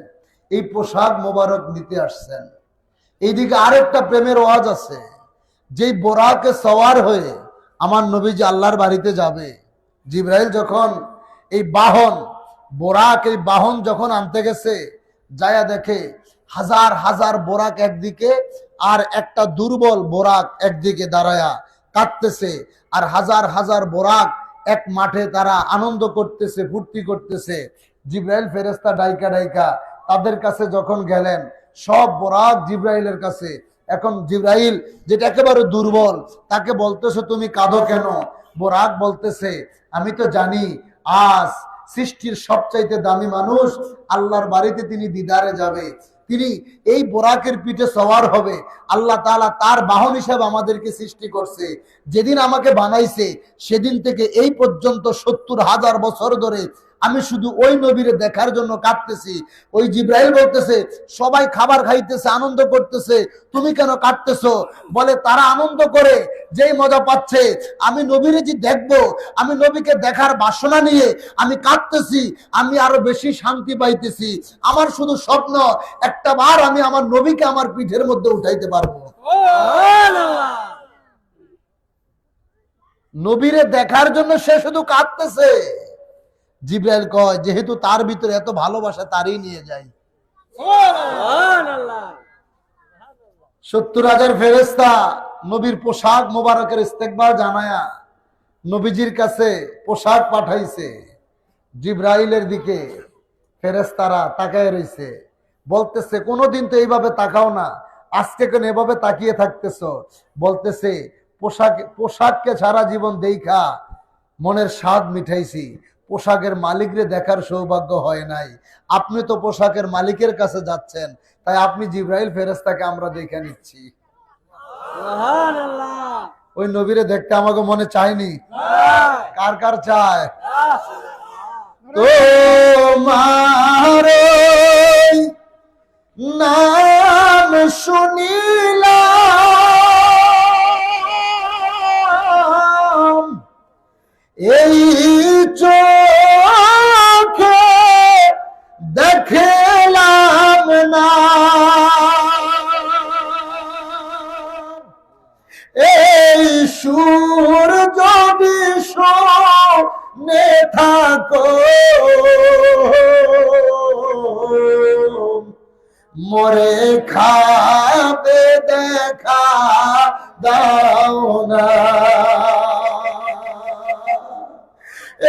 এই পোশাক মোবারক নিতে আসছেন। এইদিকে আরেকটা প্রেমের ওয়াজ আছে, যেই বোরাকে সওয়ার হয়ে আমার নবীজি আল্লাহর বাড়িতে যাবে। জিবরাইল যখন এই বাহন বোরাক, এই বাহন যখন আনতে গেছে, যায়া দেখে হাজার হাজার বোরাক একদিকে, আর একটা দুর্বল বোরাক একদিকে দাঁড়ায়া কাঁদতেছে, আর হাজার হাজার বোরাক এক মাঠে তারা আনন্দ করতেছে, ফুর্তি করতেছে। জিবরাইল ফেরেশতা ডাইকা ডাইকা তাদের কাছে যখন গেলেন, সব বোরাক জিবরাইলের কাছে। এখন জিবরাইল যেটা একেবারে দুর্বল, তাকে বলতেছে তুমি কাঁদো কেন? বোরাক বলতেছে, আমি তো জানি আজ সৃষ্টির সবচাইতে দামি মানুষ আল্লাহর বাড়িতে তিনি দিদারে যাবে, তিনি এই বোরাকের পিঠে সওয়ার হবে। আল্লাহ তাআলা তার বাহন হিসাবে আমাদেরকে সৃষ্টি করছে। যেদিন আমাকে বানাইছে সেদিন থেকে এই পর্যন্ত ৭০,০০০ বছর ধরে আমি শুধু ওই নবীরে দেখার জন্য কাঁদতেছি। ওই জিবরাইল বলতেছে, সবাই খাবার খাইতেছে, আনন্দ করতেছে, তুমি কেন কাঁদতেছো? বলে, তারা আনন্দ করে যেই মজা পাচ্ছে, আমি নবীরে যে দেখবো, আমি নবীকে দেখার বাসনা নিয়ে আমি কাঁদতেছি, আমি আরো বেশি শান্তি পাইতেছি। আমার শুধু স্বপ্ন, একটা বার আমি আমার নবীকে আমার পিঠের মধ্যে উঠাইতে পারবো। নবীরে দেখার জন্য সে শুধু কাঁদতেছে। জিবরাইল কয়, যেহেতু তার ভিতরে এত ভালোবাসা, তারই নিয়ে যাই। ৭০,০০০ ফেরেশতা নবীর পোশাক মোবারকের ইস্তেকবাল জানায়া নবীজির কাছে পোশাক পাঠাইছে। জিবরাইলের দিকে ফেরেশতারা তাকায় রইছে, বলতেছে, কোনোদিন তো এইভাবে তাকাও না, আজকে কেন এভাবে তাকিয়ে থাকতেছ? বলতেছে, পোশাককে সারা জীবন দেখা মনের স্বাদ মিঠাইছি, পোশাকের মালিকরে দেখার সৌভাগ্য হয় নাই। আপনি তো পোশাকের মালিকের কাছে যাচ্ছেন, তাই আপনি জিবরাইল ফেরেশতাকে আমরা দেখে নিচ্ছি। ওই নবীরে দেখতে আমাকে মনে চায়নি? কার কার চায়? তোমার নাম শুনিলাম, এই চোখে দেখলাম না, এই সুর যদি শুনে থাকো, মরে খাবে দেখা দাও না,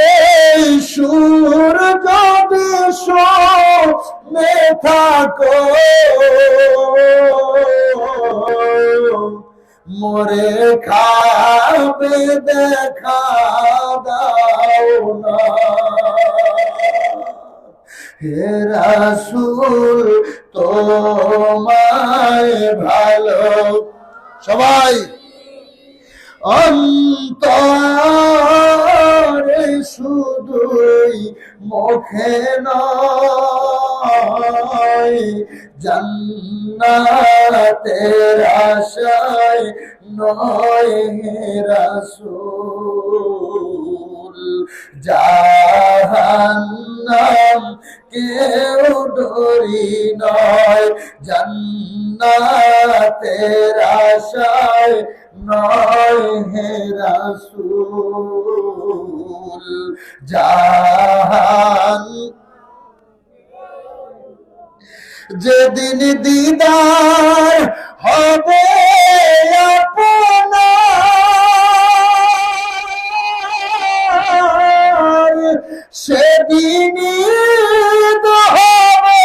এই সুর যদি শুনে থাকো, মরে খাবে দেখা দাও না। হে রাসূল তোমায় ভালো, সবাই অন্তরে শুধুই মুখে নয়, জান্নাতের আশায় নয় হে রাসূল, জাহান্নাম কেউ ডরি নয়, জান্নাতের আশায় নয় হে রাসূল, জাহান যেদিন দিদার হবে আপনার, সেদিনই তো হবে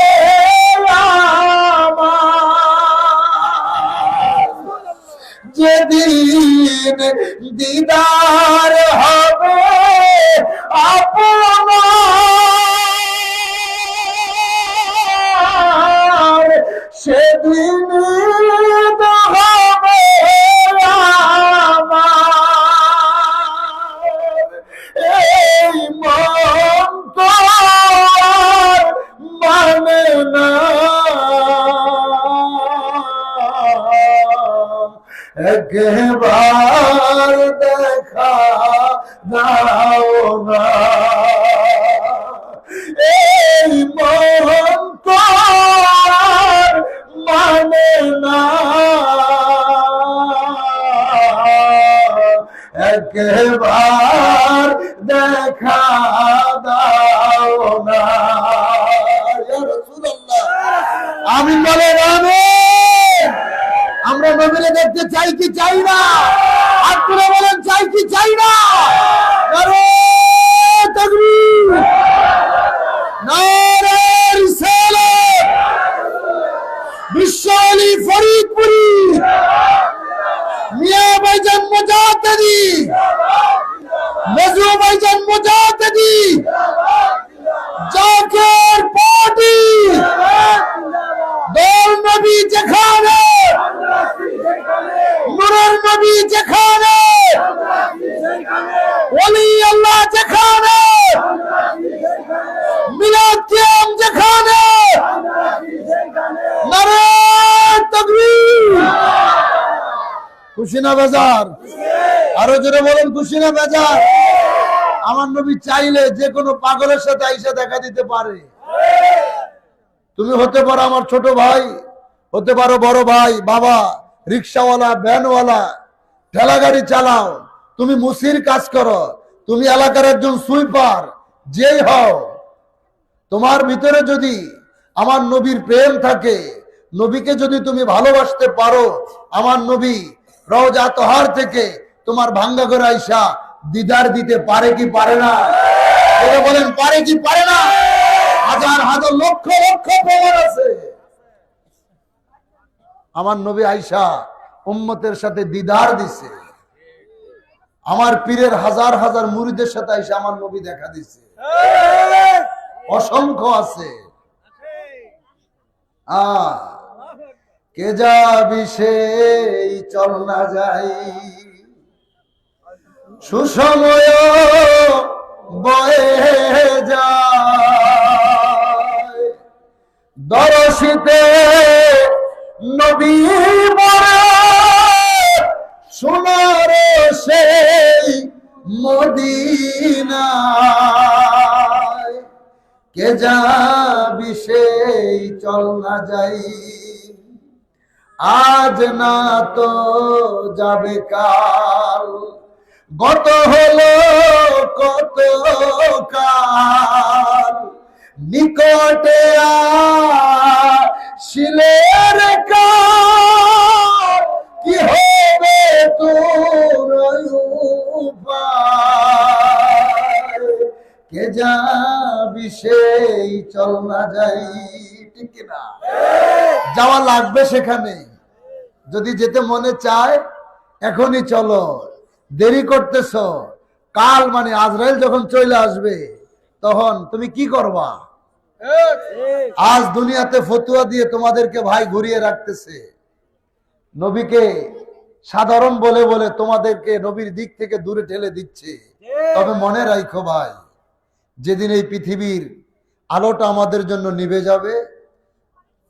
আমার, যেদিন দিদার হবে আপনার, সেদিন হবে দেখা দাও না, এই মন তো আর মানে না, একবার দেখা দাও না। ইয়া রাসূলুল্লাহ, আমিন বলেন আমিন। আমরা নবীকে দেখতে চাই কি চাই না? আপনারা বলেন চাই কি চাই না? নারে তাকবীর, নারে রিসালাত, বিশ্ব আলী ফরিদপুরি, মিয়া ভাইজান মুজাহিদি, মজু ভাইজান মুজাহিদি, জাকের পার্টি, দল নবী যেখানে, নূরের নবী যেখানে, ওলি আল্লাহ যেখানে, মিলাদ কিয়াম যেখানে, নারে তাকবীর। খুশি না বেজার? আরো জোরে বলেন খুশি না বেজার? আমার নবী চাইলে যে কোনো পাগলের সাথে আইসা দেখা দিতে পারে। তুমি হতে পারো আমার ছোট ভাই, হতে পারো বড় ভাই, বাবা, রিক্সাওয়ালা, ভ্যানওয়ালা, ঠেলা গাড়ি চালাও, তুমি মুসির কাজ করো, তুমি এলাকার একজন সুইপার, যেই হও, তোমার ভিতরে যদি আমার নবীর প্রেম থাকে, নবীকে যদি তুমি ভালোবাসতে পারো, আমার নবী রওজা তোহার থেকে তোমার ভাঙ্গা করে আইসা দিদার দিতে পারে কি পারে না? বলেন পারে কি পারে না? হাজার হাজার লক্ষ লক্ষ প্রমাণ আছে। আমার নবী আইসা উম্মতের সাথে দিদার দিছে, আমার পীরের হাজার হাজার মুরিদের সাথে আইসা আমার নবী দেখা দিছে, অসংখ্য আছে। কে যাবি সেই চল না যাই, সুসময় বয়ে যায়, দরশিতে নবী মরা সোনার সেই মদিনায়, কে যাবি সেই চল না যাই, আজ না তো যাবে কাল, গত হলো কত কাল, নিকটে আসিলের কাল, কি হবে তোর উপায়, কে যাবি সেই চল না যাই। ঠিক না? যাওয়া লাগবে সেখানে, যদি যেতে মনে চায় এখনই চলো, দেরি করতেছ, কাল মানে আজরাইল যখন চলে আসবে তখন তুমি কি করবা? আজ দুনিয়াতে ফতুয়া দিয়ে তোমাদেরকে ভাই ঘুরিয়ে রাখতেছে, নবীকে সাধারণ বলে বলে তোমাদেরকে নবীর দিক থেকে দূরে ঠেলে দিচ্ছে। তবে মনে রাখো ভাই, যেদিন এই পৃথিবীর আলোটা আমাদের জন্য নিভে যাবে,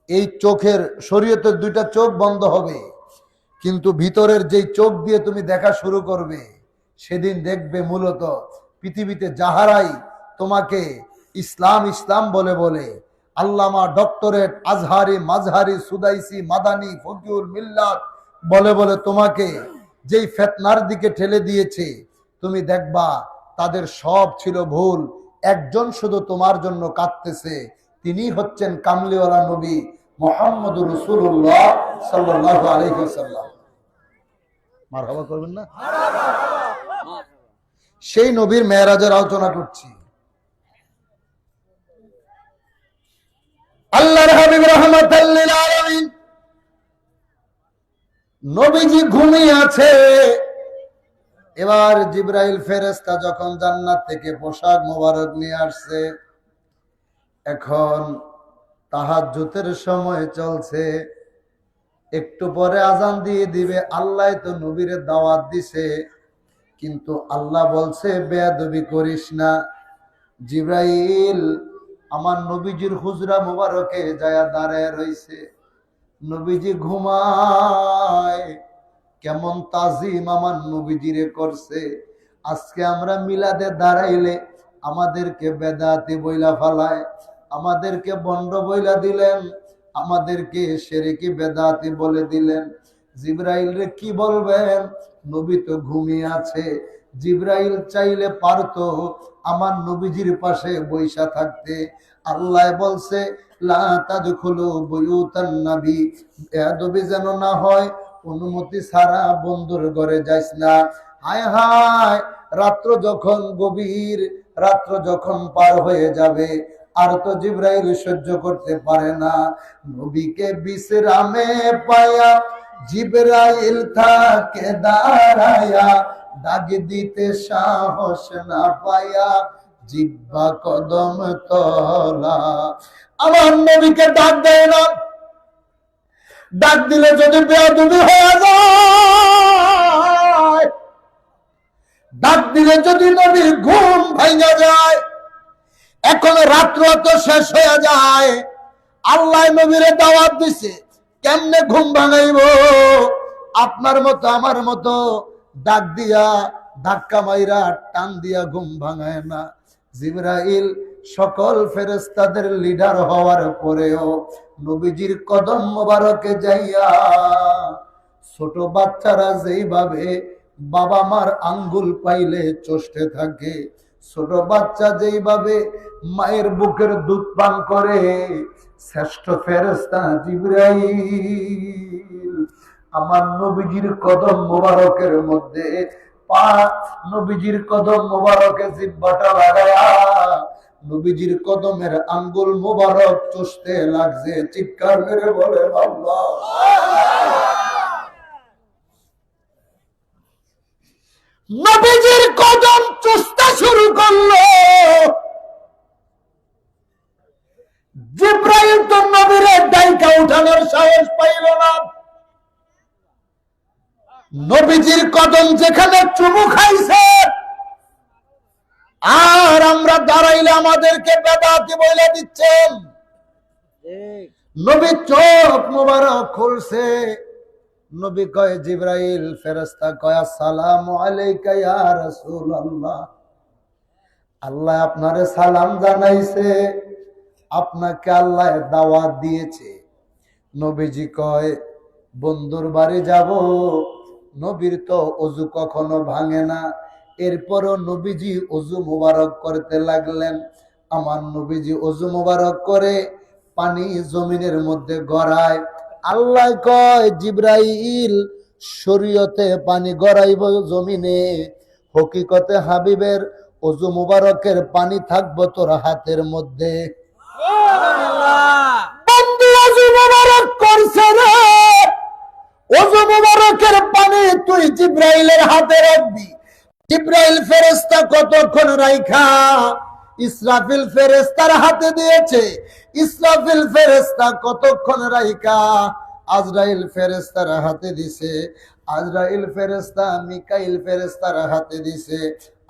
এই চোখের, শরীয়তের দুইটা চোখ বন্ধ হবে, কিন্তু ভিতরের যেই চোখ দিয়ে তুমি দেখা শুরু করবে, সেদিন দেখবে মূলত পৃথিবীতে যাহারাই তোমাকে ইসলাম ইসলাম বলে বলে, আল্লামা, ডক্টরেট, আজহারি, মাজহারি, সুদাইসি, মাদানি, ফকিউল মিল্লাত বলে বলে তোমাকে যেই ফিতনার দিকে ঠেলে দিয়েছে, তুমি দেখবা তাদের সব ছিল ভুল। একজন শুধু তোমার জন্য কাঁদতেছে, তিনি হচ্ছেন কামলিওয়ালা নবী মুহাম্মদুর রাসূলুল্লাহ সাল্লাল্লাহু আলাইহি ওয়াসাল্লাম। মারহাবা করবেন না? সেই নবীর মেরাজের আলোচনা করছি। আল্লাহর হাবিব রাহমাতাল লিল আলামিন নবীজি ঘুমিয়ে আছে। এবার জিবরাইল ফেরেশতা যখন জান্নাত থেকে পোশাক মোবারক নিয়ে আসছে, এখন তাহাজ্জুদের সময় চলছে, একটু পরে আজান দিয়ে দিবে। আল্লাহ তো নবীরে দাওয়াত দিছে, কিন্তু আল্লাহ বলছে বেয়াদবি করিস না। জিবরাইল আমার নবীজির হুজরা মোবারকে যায়া দাঁড়ায় রইছে, নবীজি ঘুমায়, কেমন তাজিম আমার নবীজিরে করছে। আজকে আমরা মিলাদে দাঁড়াইলে আমাদেরকে বেদাতি বইলা ফালায়, আমাদেরকে বন্ড বইলা দিলেন, আমাদেরকে শিরকি বেদাতি বলে দিলেন। জিবরাইল রে কি বলবেন? নবী তো ঘুমিয়ে আছে। জিবরাইল চাইলে পারতো আমার নবীজির পাশে বৈশা থাকতে। আল্লাহ বলছে লা তাদখুলু বুয়ুতান নবী, বেয়াদবি যেন না হয়, অনুমতি ছাড়া বন্ধুর ঘরে যাইস না। হায় হায়, রাত্র যখন গভীর, রাত্র যখন পার হয়ে যাবে, আর তো জিবরাইল সহ্য করতে পারে না। নবীকে বিশ্রামে পায়া জিবরাইল থাকে দাঁড়ায়া, ডাক দিতে সাহস না পায়া জিহ্বা কদম তলা। আমার নবীকে ডাক দেয় না। ডাক দিলে যদি বেয়াদবি হয়ে যায়, ডাক দিলে যদি নবীর ঘুম ভাঙা যায়, এখন রাত্র তো শেষ হয়ে যায়, আল্লাহ নবীরে দাওয়াত দিছে, কেমনে ঘুম ভাঙাইব? আপনার মতো আমার মতো ডাক দিয়া ধাক্কা মাইরা টান দিয়া ঘুম ভাঙায় না। জিবরাইল সকল ফেরেশতাদের লিডার হওয়ার পরেও নবীজির কদম মোবারকে যাইয়া, ছোট বাচ্চারা যেইভাবে বাবা মার আঙ্গুল পাইলে চষ্টে থাকে, ছোট বাচ্চা যেইভাবে মায়ের বুকের দুধ পান করে, শ্রেষ্ঠ ফেরেশতা জিবরাইল আমার নবীজির কদম মোবারকের মধ্যে নবীজির কদম মোবারকে জিহ্বাটা লাগায়া নবীজির কদমের আঙ্গুল মোবারক চষতে লাগছে। চিৎকার মেরে বলে আল্লাহ। নবীজির কদম চষতে শুরু করলো। জিবরাইল তো নবীরে ডাইকা উঠানোর সাহস পাইল না। নবীজির কদম যেখানে চুমু খাইছে, আর আমরা দাঁড়াইলে আমাদেরকে বেদাতি বলে দিচ্ছেন। নবী চোখ মোবারক খুলছে। নবী কয় জিবরাইল ফেরেশতা কয় আসসালামু আলাইকা ইয়া রাসূলুল্লাহ। আল্লাহ আপনারে সালাম জানাইছে, আপনাকে আল্লাহ দাওয়াত দিয়েছে। নবীজি কয় বন্ধুর বাড়ি যাব। নবীর তো ওযু কখনো ভাঙে না, এরপরও নবীজি ওযু মোবারক করতে লাগলেন। আমার নবীজি ওযু মোবারক করে পানি জমিনের মধ্যে গড়ায়। আল্লাহ কয় জিবরাইল শরীয়তে পানি গড়াইব জমিনে, হকিকতে হাবিবের ওযু মোবারকের পানি থাকবো তোর হাতের মধ্যে। বন্ধু ওযু মোবারক করছে রে, ওযু মোবারকের পানি তুই জিবরাইলের হাতে রাখবি। জিবরাইল ফেরেশতা কতক্ষণ রাইখা ইসরাফিল ফেরেশতার হাতে দিয়েছে। ইসরাফিল ফেরেশতা কতক্ষণ রাইখা আজরাইল ফেরেশতার হাতে দিছে। আজরাইল ফেরেশতা মিকাইল ফেরেশতার হাতে দিছে।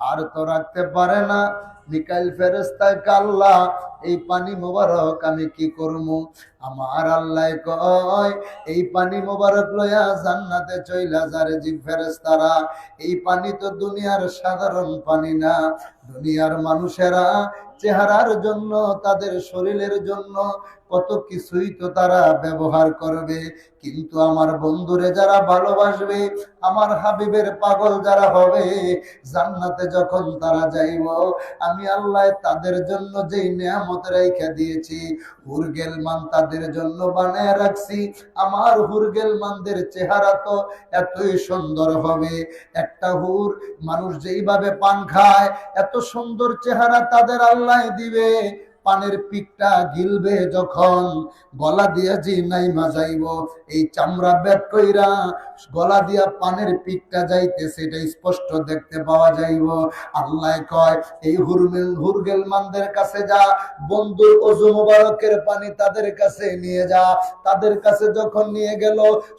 আর তো রাখতে পারে না। মিকাইল ফেরেশতায় আল্লাহ এই পানি মোবারক আমি কি করব? আমার আল্লাহ কয় এই পানি মোবারক লইয়া জান্নাতে চইলা যারে জি ফেরেশতারা। এই পানি তো দুনিয়ার সাধারণ পানি না। দুনিয়ার মানুষেরা চেহারার জন্য, তাদের শরীরের জন্য কত কিছুই তো তারা ব্যবহার করবে, কিন্তু আমার বন্ধুরে যারা ভালোবাসবে, আমার হাবিবের পাগল যারা হবে, জান্নাতে যখন তারা যাইব, আমি আল্লাহ তাদের জন্য যেই নিয়ামত রেখে দিয়েছি, হুরগেলমান তাদের জন্য বানায় রাখছি। আমার হুরগেলমানদের চেহারা তো এতই সুন্দর হবে। একটা হুর মানুষ যেইভাবে পান খায়, এত সুন্দর চেহারা তাদের আল্লাহ দিবে। পানের পিকটা গিলবে যখন, গলা দিয়া যে নাইমা যাইব, এই চামড়া বেদ কইরা গলা দিয়া পানের পিকটা যাইতে, সেটা স্পষ্ট দেখতে পাওয়া যাইব। আল্লাহ কয় এই হুরগেলমানদের কাছে যা, বন্ধুর ওযু মোবারকের পানি তাদের কাছে নিয়ে যা। তাদের কাছে যখন নিয়ে গেল,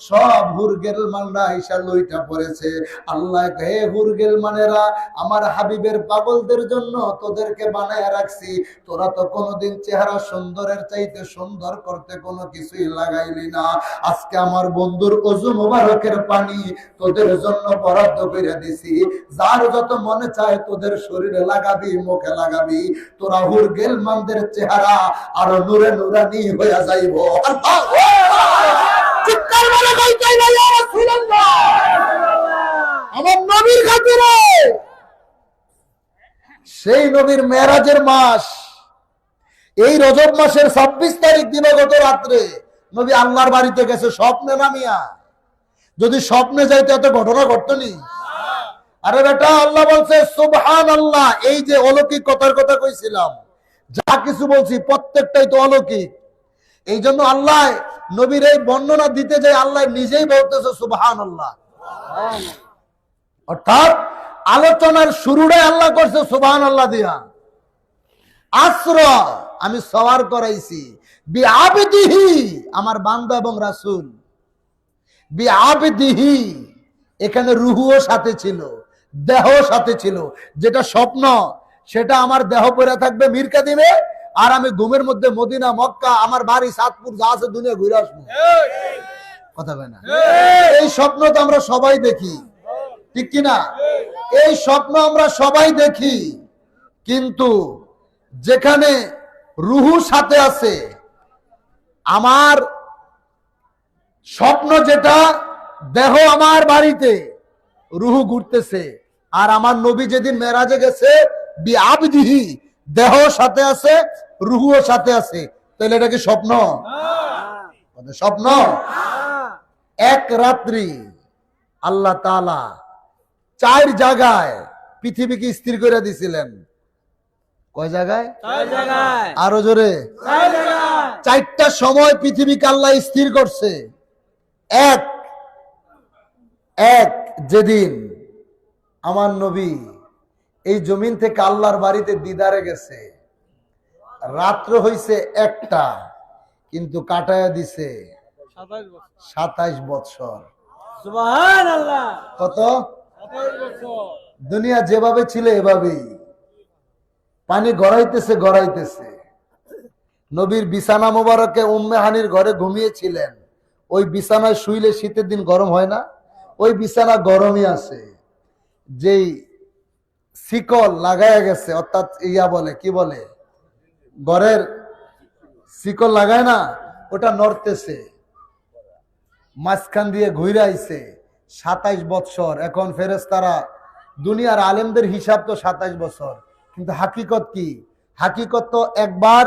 সব হুরগেলমানরা আইসা লইটা পড়েছে। আল্লাহ হে হুরগেলমানেরা, আমার হাবিবের পাগলদের জন্য তোদেরকে বানায় রাখছি, তোরা তো কোনোদিন চেহারা সুন্দরের চাইতে সুন্দর করতে কোনো কিছুই লাগাইলি না। আজকে আমার বন্ধুর ওযু মোবারকের পানি তোদের জন্য বরাদ্দ করে দিছি, যার যত মনে চায় তোদের শরীরে লাগাবি, মুখে লাগাবি, তোরা হুর গেলমানদের চেহারা আরো নূরে নূরানি হয়ে যাইব। চিৎকার বলে কইতাই না ইয়া রাসূলুল্লাহ, আমার নবীর খাতিরে। সেই নবীর মেরাজের মাস, এই রজব মাসের 26 তারিখ দিনগত রাত্রে নবী আল্লাহর বাড়িতে গেছে স্বপ্নে নামিয়া। যদি স্বপ্নে যাইতে এত ঘটনা ঘটতো নি? আরে বেটা, আল্লাহ বলছে সুবহানাল্লাহ। এই যে অলৌকিক কথার কথা কইছিলাম, যা কিছু বলছি প্রত্যেকটাই তো অলৌকিক। এই জন্য আল্লাহ নবীর এই বর্ণনা দিতে যায় আল্লাহ নিজেই বলতেছে সুবহানাল্লাহ। অর্থাৎ আলোচনার শুরুটাই আল্লাহ করছে সুবহানাল্লাহ দিয়া। আসরা, আমি সওয়ার করাইছি, বিআবদিহি, আমার বান্দা এবং রাসূল। বিআবদিহি, এখানে রুহুও সাথে ছিল, দেহ সাথে ছিল। যেটা স্বপ্ন সেটা আমার দেহ পড়ে থাকবে মিরকা দিবে, আর আমি ঘুমের মধ্যে মদিনা, মক্কা, আমার বাড়ি সাতপুর যা আছে দুনিয়া ঘুরে আসবো। কথা বলে না? এই স্বপ্ন তো আমরা সবাই দেখি, ঠিক কিনা? এই স্বপ্ন আমরা সবাই দেখি, কিন্তু যেখানে রুহু সাথে আছে, আমার স্বপ্ন যেটা, দেহ আমার বাড়িতে, রুহু ঘুরতেছে। আর আমার নবী যেদিন মেরাজে গেছে বিআবদিহি, দেহ সাথে আছে, রুহুও সাথে আছে, তাহলে এটা কি স্বপ্ন? স্বপ্ন? এক রাত্রি আল্লাহ তাআলা 4 জায়গায় পৃথিবীকে স্থির করে দিছিলেন। কয় জায়গায়? 4 জায়গায়। আরো জোরে? 4 জায়গায়। 4টা সময় পৃথিবীকে আল্লাহ স্থির করছে। এক যেদিন আমার নবী এই জমিন থেকে আল্লাহর বাড়িতে দিদারে গেছে, রাত্র হইছে 1টা, কিন্তু কাটায়া দিছে 27 বছর। সুবহানাল্লাহ। কত? 27 বছর। দুনিয়া যেভাবে ছিল এভাবেই, পানি গড়াইতেছে। নবীর বিছানা মোবারকে উম্মে হানির ঘরে ঘুমিয়েছিলেন। ওই বিছানায় শুইলে শীতের দিন গরম হয় না? ওই বিছানা গরমই আছে। যেই শিকল লাগায়া গেছে, অর্থাৎ বলে কি বলে, ঘরের শিকল লাগায় না, ওটা নড়তেছে, মাঝখান দিয়ে ঘুরে আইছে 27 বছর। এখন ফেরেশতারা, দুনিয়ার আলেমদের হিসাব তো 27 বছর, কিন্তু হাকিকত কি? হাকিকত তো একবার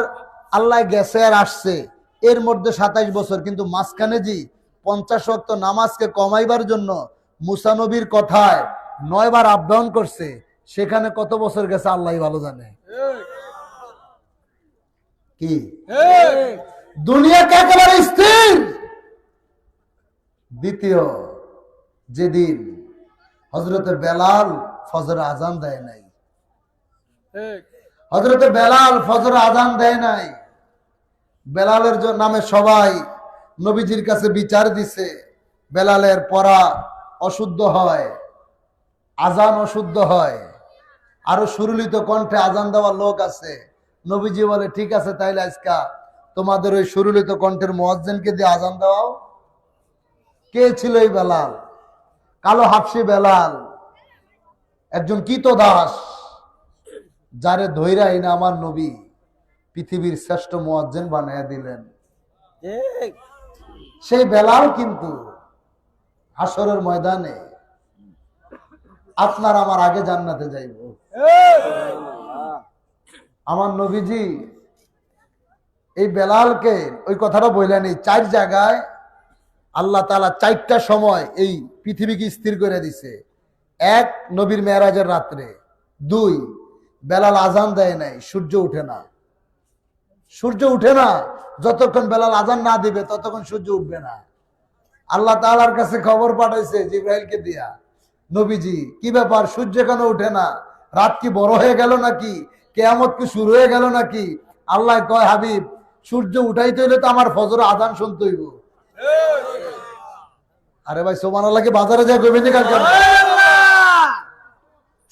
আল্লাহ গেছে আর আসছে, এর মধ্যে 27 বছর। কিন্তু মাঝখানে জি 50 ওয়াক্ত নামাজকে কমাইবার জন্য মুসা নবীর কথায় 9 বার আপ ডাউন করছে, সেখানে কত বছর গেছে আল্লাহ ভালো জানে। কি দুনিয়াকে একেবারে স্থির। দ্বিতীয়, যেদিন হযরতে বেলাল ফজর আজান দেয় নাই, হযরতে বেলাল ফজর আজান দেয় নাই, বেলালের নামে সবাই নবীজির কাছে বিচার দিছে। বেলালের পড়া অশুদ্ধ হয়, আজান অশুদ্ধ হয়, আরো সুরলিত কণ্ঠে আজান দেওয়ার লোক আছে। নবীজি বলে, ঠিক আছে, তাইলে আজকা তোমাদের ওই সুরলিত কণ্ঠের মুয়াজ্জিনকে দিয়ে আজান দেওয়াও। কে ছিল এই বেলাল? কালো হাফসি বেলাল, একজন কীতদাস, যারে ধৈরা না আমার নবী পৃথিবীর শ্রেষ্ঠ মুয়াজ্জিন বানায়া দিলেন। সেই বেলাল কিন্তু হাসরের ময়দানে আপনার আমার আগে জান্নাতে যাইব। আমার নবীজি এই বেলালকে ওই কথাটা বললেন, এই 4 জায়গায় আল্লাহ তাআলা 4টা সময় এই পৃথিবীকে স্থির করে দিছে। 1, নবীর মেরাজের রাত্রে। 2, বেলাল আজান দেয় নাই, সূর্য উঠে না। সূর্য উঠে না, যতক্ষণ বেলাল আজান না দিবে ততক্ষণ সূর্য উঠবে না। আল্লাহ তাআলার কাছে খবর পাঠাইছে জিবরাইলকে দিয়া, নবীজি কি ব্যাপার, সূর্য কেন উঠে না? রাত কি বড় হয়ে গেল নাকি? কিয়ামত কি শুরু হয়ে গেল নাকি? আল্লাহ কয়, হাবিব, সূর্য উঠাইতে হইলে তো আমার ফজর আজান শুনতে হইব। আরে ভাই, সুবহানাল্লাহকে বাজারে যায় কইবেন কালকে,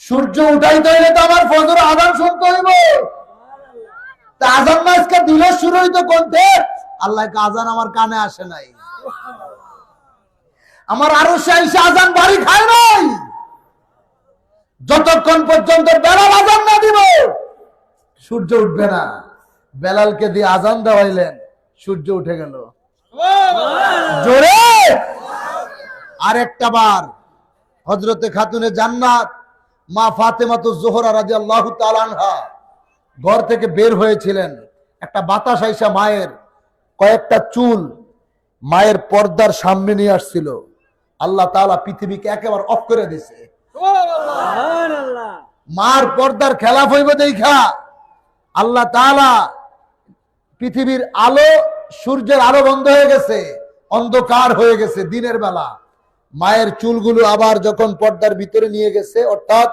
সূর্য উঠাইতে হইলে তো আমার ফজর আজান শুনতে হইব। তা আজান আজকে দিল শুরুই তো করতে, আল্লাহ আজান আমার কানে আসে নাই, আমার আরো সেই আজান বাড়ি খায় নাই। যতক্ষণ পর্যন্ত বেলাল আজান না দিব সূর্য উঠবে না। বেলালকে দিয়ে আজান দেওয়াইলেন, সূর্য উঠে গেল জোরে। আরেকটা বার হযরতে খাতুনে জান্নাত মা ফাতেমাতুজ জোহরা রাদিয়াল্লাহু তাআলা আনহা ঘর থেকে বের হয়েছিলেন। একটা বাতাস আইসা মায়ের কয়েকটা চুল মায়ের পর্দার সামনে নিয়ে আসছিল। আল্লাহ তাআলা পৃথিবীকে একেবারে অফ করে দিয়েছে। মার পর্দার খেলাফ হইব দেখা আল্লাহ তাআলা পৃথিবীর আলো, সূর্যের আলো বন্ধ হয়ে গেছে, অন্ধকার হয়ে গেছে দিনের বেলা। মায়ের চুলগুলো আবার যখন পর্দার ভিতরে নিয়ে গেছে, অর্থাৎ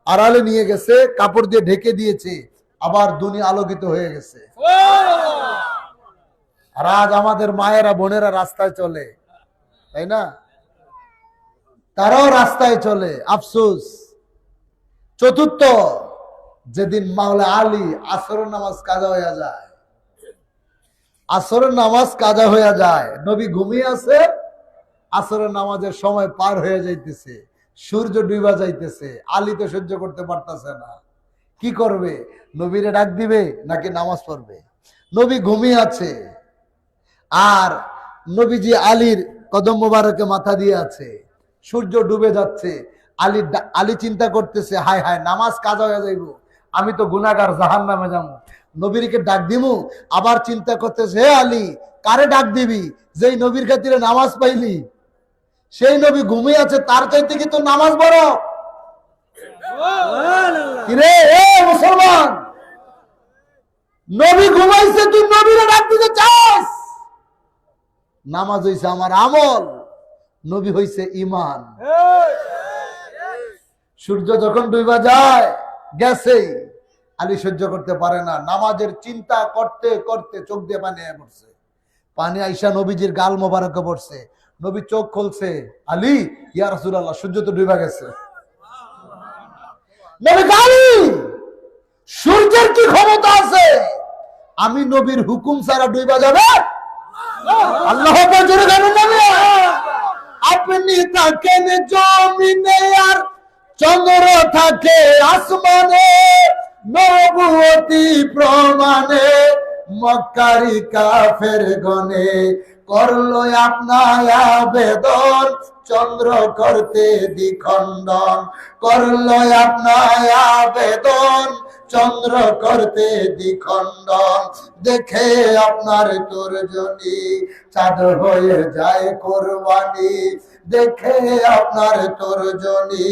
আড়ালে নিয়ে গেছে, কাপড় দিয়ে ঢেকে দিয়েছে, আবার দুনিয়া আলোকিত হয়ে গেছে। আর আজ আমাদের মায়েরা বোনেরা রাস্তায় চলে, তাই না? তারাও রাস্তায় চলে, আফসোস। চতুর্থ, যেদিন মাওলা আলী আসরের নামাজ কাজা হয়ে যায়, আসরের নামাজ কাজা হয়ে যায়, নবী ঘুমিয়ে আছে, আসরের নামাজের সময় পার হয়ে যাইতেছে, সূর্য ডুবা যাইতেছে, আলী তো সহ্য করতে পারতেছে না। কি করবে? নবীরে ডাক দিবে নাকি নামাজ পড়বে? নবী ঘুমিয়ে আছে আর নবীজি আলীর কদম মোবারকে মাথা দিয়ে আছে, সূর্য ডুবে যাচ্ছে। আলী চিন্তা করতেছে, হায় হায় নামাজ কাজা হয়ে যাইব, আমি তো গুনাহগার, জাহান্নামে যাবো, নবীকে ডাক দিমু। আবার চিন্তা করতেছে, হে আলী কারে ডাক দিবি? যেই নবীর খাতিরে নামাজ পাইলি, সেই নবী ঘুমিয়ে আছে, তার চাইতে কি তো নামাজ বড়? কিরে এ মুসলমান, নবী ঘুমাইছে, তুই নবীরে ডাক দিতে চাস? নামাজ হইছে আমার আমল, নবী হইছে ঈমান। সূর্য যখন ডুবা যায় গেছেই, আলী সহ্য করতে পারে না, নামাজের চিন্তা করতে করতে চোখ দিয়ে পানি পড়ছে। পানি আইসা নবীজির গাল মোবারকে পড়ছে। নবী চোখ খুলছে, আলী ইয়া রাসূলুল্লাহ, সূর্য তো ডুবা গেছে। নবী আলী, সূর্যের কি ক্ষমতা আছে? আমি নবীর হুকুম ছাড়া ডুবা যাবে? আল্লাহ জোরে গান নবী, আপনি থাকেন জমিনে আর চন্দ্র থাকে আসমানে, নবুয়তি প্রমাণে মক্কারি কাফের গনে করলো আপনার আবেদন, চন্দ্র করতে দ্বিখণ্ডন করলো আপনার আবেদন, চন্দ্র করতে দ্বিখণ্ডন। দেখে আপনার তর্জনী চাঁদ হয়ে যায় কোরবানি, দেখে আপনার তর্জনী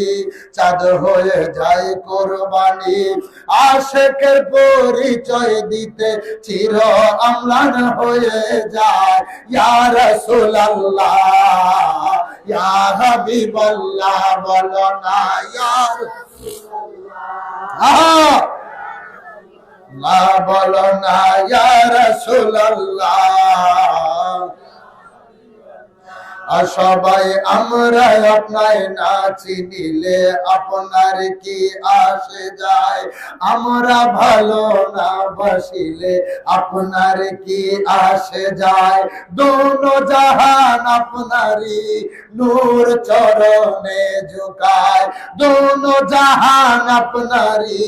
চাঁদ হয়ে যায় কোরবানি। আশেকের পরিচয় দিতে চির আমলান হয়ে যায়, ইয়া রাসূলুল্লাহ ইয়া হাবিবাল্লাহ, বলো না ইয়া রাসূলুল্লাহ, না বলো না ইয়া রাসূলুল্লাহ। আর সবাই আমরা আপনায় না চিনিলে আপনার কি আসে যায়, আমরা ভালো না বাসিলে আপনার কি আসে যায়। দোনো জাহান আপনারই নূর চরণে ঝুকায়, দোনো জাহান আপনারই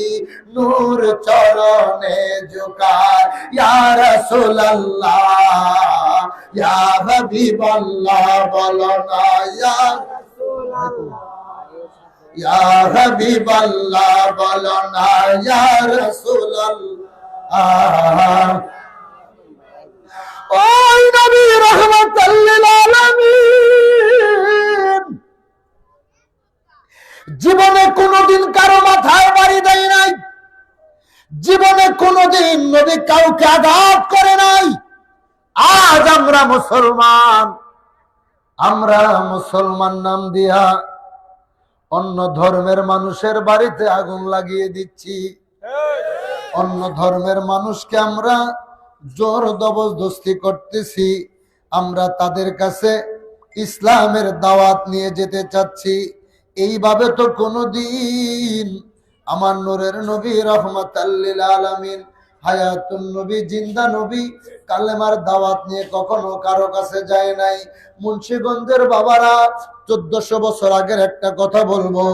নূর চরণে ঝুকায়, ইয়া রাসূলুল্লাহ ইয়া হাবিবাল্লাহ, বলো না ইয়া ইয়া হাবিবাল্লাহ, বলো না ইয়া রাসূলুল্লাহ। ওই নবী রাহমাতাল লিল আলামিন জীবনে কোনোদিন কারো মাথায় বাড়ি দেয় নাই, জীবনে কোনোদিন নবী কাউকে আঘাত করে নাই। আজ আমরা মুসলমান নাম দিয়া অন্য ধর্মের মানুষের বাড়িতে আগুন লাগিয়ে দিচ্ছি, অন্য ধর্মের মানুষকে আমরা জোর জবরদস্তি করতেছি, আমরা তাদের কাছে ইসলামের দাওয়াত নিয়ে যেতে চাচ্ছি। এইভাবে তো কোনোদিন আমার নূরের নবী রাহমাতাল লিল আলামিন হায়াতুন নবী, জিন্দা নবী, কালেমার দাওয়াত নিয়ে কখনো কারো কাছে যায় নাই। মুন্সিগঞ্জের বাবারা, 1400 বছর আগের একটা কথা বলবো,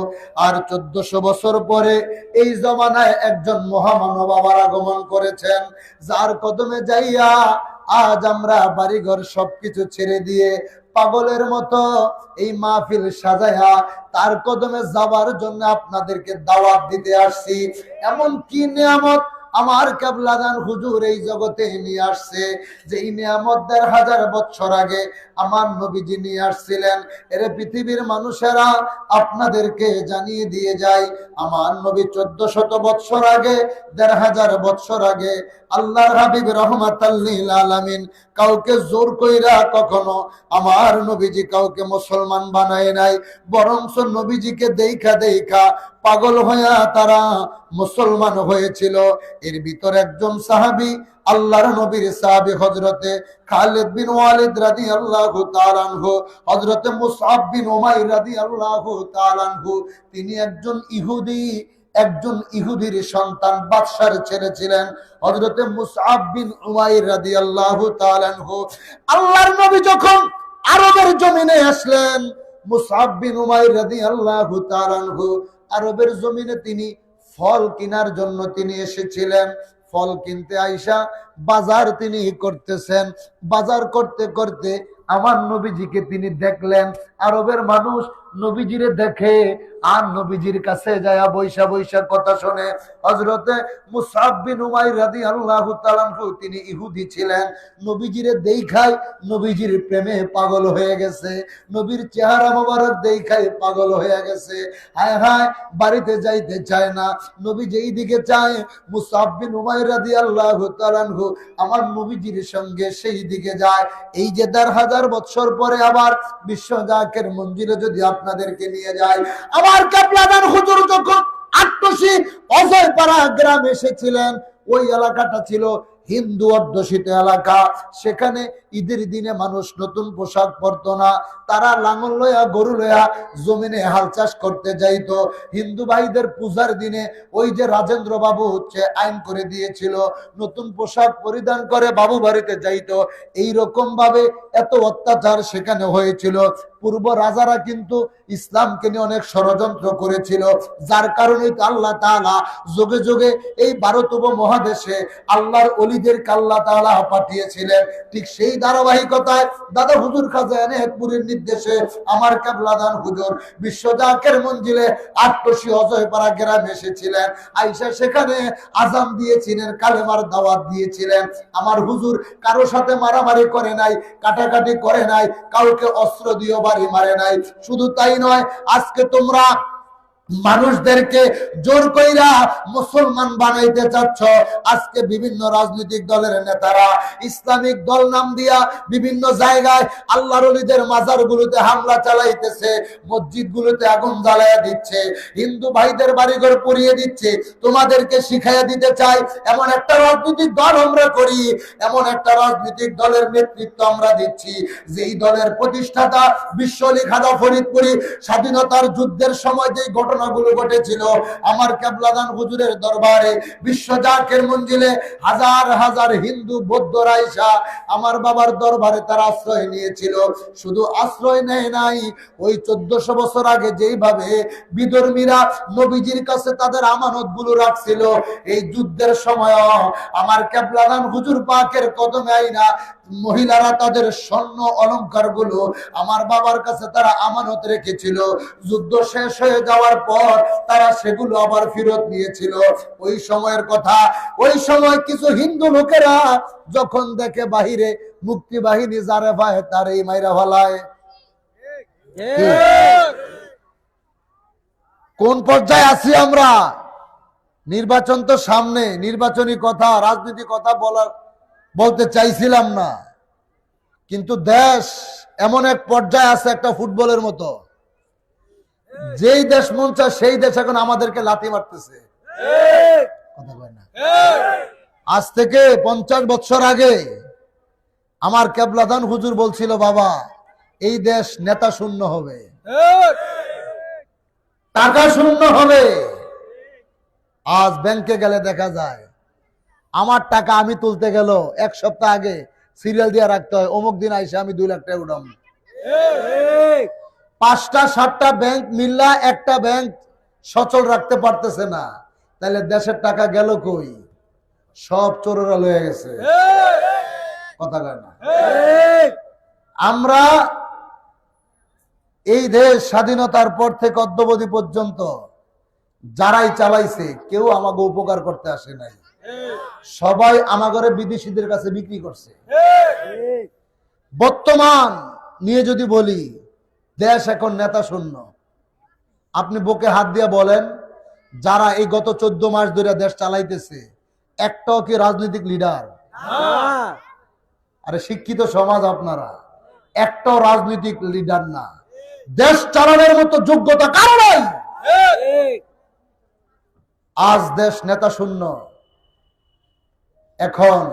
আর 1400 বছর পরে এই জমানায় একজন মহামানব আবার আগমন করেছেন, যার কদমে যাইয়া আজ আমরা বাড়িঘর সবকিছু ছেড়ে দিয়ে পাগলের মতো এই মাহফিল সাজায়া তার কদমে যাবার জন্য আপনাদেরকে দাওয়াত দিতে আসছি। এমন কি নিয়ামত আমার কেবলাদান হুজুর এই জগতে নিয়ে আসছে, যে এই নিয়ামত 1500 বছর আগে আমার নবীজি নিয়ে আসছিলেন। এর পৃথিবীর মানুষেরা আপনাদেরকে জানিয়ে দিয়ে যায়, আমার নবী 1400 বছর আগে, 1500 বছর আগে আল্লাহর হাবিব রহমাতাল লিল আলামিন কাউকে জোর কইরা কখনো আমার নবীজি কাউকে মুসলমান বানায় নাই, বরঞ্চ নবীজিকে দেখা দেখা পাগল হইয়া তারা মুসলমান হয়েছিল। এর ভিতর একজন সাহাবী, আল্লাহর নবীর সাহাবী হযরতে খালিদ বিন ওয়ালিদ রাদিয়াল্লাহু তাআলা আনহু, হযরতে মুসআব বিন উমাইর রাদিয়াল্লাহু তাআলা আনহু, তিনি একজন ইহুদির সন্তান, বাদশার ছেলে ছিলেন হযরতে মুসআব বিন উমাইর রাদিয়াল্লাহু তাআলা আনহু। আল্লাহর নবী যখন আরবের জমিনে আসলেন, মুসআব বিন উমাইর রাদিয়াল্লাহু তাআলা আনহু আরবের জমিনে তিনি ফল কেনার জন্য তিনি এসেছিলেন। ফল কিনতে আইসা বাজার তিনি করতেছেন। বাজার করতে করতে আমার নবীজিকে তিনি দেখলেন। আরবের মানুষ নবীজিরে দেখে আর নবীজির কাছে যায় বৈশা বৈশা কথা শোনে। হযরতে মুসআব বিন উমাইর রাদিয়াল্লাহু তাআলা আনহু, তিনি ইহুদি ছিলেন, নবীজিরে দেখায় নবীজির প্রেমে পাগল হয়ে গেছে, নবীর চেহারা মোবারক দেখায় পাগল হয়ে গেছে। হায় হায়, বাড়িতে যাইতে চায় না, নবী যেই দিকে চায় মুসআব বিন উমাইর রাদিয়াল্লাহু তাআলা আনহু আমার নবীজির সঙ্গে সেই দিকে যায়। এই যে 1500 বছর পরে আবার বিশ্ব জাকের মঞ্জিলে যদি আপনাদেরকে নিয়ে যায়, আমার কেবলাদান হুজুর যখন আট্টশী অজয়পাড়া গ্রামে এসেছিলেন, ওই এলাকাটা ছিল হিন্দু অধ্যুষিত এলাকা। সেখানে ঈদের দিনে মানুষ নতুন পোশাক পরতো না, তারা লাঙল লয়া গরু লয়া জমিনে হাল চাষ করতে যাইতো। হিন্দু ভাইদের পূজার দিনে ওই যে রাজেন্দ্র বাবু আইন করে দিয়েছিল, নতুন পোশাক পরিধান করে বাবু বাড়িতে যাইতো। এই রকম ভাবে এত অত্যাচার সেখানে হয়েছিল। পূর্ব রাজারা কিন্তু ইসলামকে নিয়ে অনেক ষড়যন্ত্র করেছিল, যার কারণে আল্লাহ তাআলা যুগে যুগে এই ভারত উপমহাদেশে আল্লাহর ওলিদেরকে আল্লাহ তাআলা পাঠিয়েছিলেন। ঠিক সেই ধারাবাহিকতায় দাদা হুজুর খাজা এনায়েতপুরীর নির্দেশে আমার কেবলাদান হুজুর বিশ্ব জাকের মঞ্জিলে আট্টশী অজয়পাড়া গ্রামে এসেছিলেন। আইসা সেখানে আজান দিয়েছিলেন, কালেমার দাওয়াত দিয়েছিলেন। আমার হুজুর কারো সাথে মারামারি করে নাই, কাটাকাটি করে নাই, কাউকে অস্ত্র দিয়ে বাড়ি মারে নাই। শুধু তাই নয়, আজকে তোমরা মানুষদেরকে জোর কইরা মুসলমান বানাইতে চাচ্ছ। আজকে বিভিন্ন রাজনৈতিক দলের নেতারা ইসলামিক দল নাম দিয়া বিভিন্ন জায়গায় আল্লাহর ওলিদের মাজারগুলোতে হামলা চালাইতেছে, মসজিদগুলোতে আগুন জ্বালায়া দিচ্ছে, হিন্দু ভাইদের বাড়িঘর পুড়িয়ে দিচ্ছে। তোমাদেরকে শিখাইয়া দিতে চাই, এমন একটা রাজনৈতিক দল আমরা করি, এমন একটা রাজনৈতিক দলের নেতৃত্ব আমরা দিচ্ছি, যেই দলের প্রতিষ্ঠাতা বিশ্বলি খাজা ফরিদপুরি স্বাধীনতার যুদ্ধের সময় যেই ঘটনাগুলো ঘটেছিল, আমার কেবলাদান হুজুরের দরবারে বিশ্ব জাকের মঞ্জিলে হাজার হাজার হিন্দু বৌদ্ধরা আইসা আমার বাবার দরবারে তারা আশ্রয় নিয়েছিল। শুধু আশ্রয় নেয় নাই, ওই 1400 বছর আগে যেইভাবে বিধর্মীরা নবীজির কাছে তাদের আমানত গুলো রাখছিল, এই যুদ্ধের সময় আমার কেবলাদান হুজুর পাকের কদমে আইনা মহিলারা তাদের স্বর্ণ অলংকার গুলো আমার বাবার কাছে তারা আমানত রেখেছিল। যুদ্ধ শেষ হয়ে যাওয়ার পর তারা সেগুলো আবার ফেরত নিয়েছিল। ওই সময়ের কথা, ওই সময় কিছু হিন্দু লোকেরা যখন দেখে বাহিরে মুক্তি বাহিনী যারে পায় তারই মাইরা ফেলায়। কোন পর্যায়ে আছি আমরা? নির্বাচন তো সামনে, নির্বাচনী কথা রাজনীতি কথা বলতে চাইছিলাম না, কিন্তু দেশ এমন এক পর্যায়ে আছে একটা ফুটবলের মতো, যেই দেশ মন চায় সেই দেশ এখন আমাদেরকে লাথি মারতেছে। কথা কয় না? আজ থেকে 50 বছর আগে আমার কেবলাদান হুজুর বলছিল, বাবা এই দেশ নেতা শূন্য হবে, টাকা শূন্য হবে। আজ ব্যাংকে গেলে দেখা যায় আমার টাকা আমি তুলতে গেল 1 সপ্তাহ আগে সিরিয়াল দিয়ে রাখতে হয়, অমুক দিন আইসা আমি 2 লাখ টাকা উঠাম। 5টা 7টা ব্যাংক মিল্লা একটা ব্যাংক সচল রাখতে পারতেছে না, তাহলে দেশের টাকা গেল কই? সব চোরেরা লয়ে গেছে। কথা কয় না? আমরা এই দেশ স্বাধীনতার পর থেকে অদ্যাবধি পর্যন্ত যারাই চালাইছে কেউ আমাকে উপকার করতে আসে নাই, সবাই আমাগরে বিদেশিদের কাছে বিক্রি করছে। বর্তমান নিয়ে যদি বলি, দেশ এখন নেতা শূন্য। আপনি বুকে হাত দিয়ে বলেন, যারা এই গত 14 মাস ধরে দেশ চালাইতেছে একটাও কি রাজনৈতিক লিডার? আরে শিক্ষিত সমাজ আপনারা, একটাও রাজনৈতিক লিডার না। দেশ চালানোর মতো যোগ্যতা কারো নাই। আজ দেশ নেতা শূন্য। এখন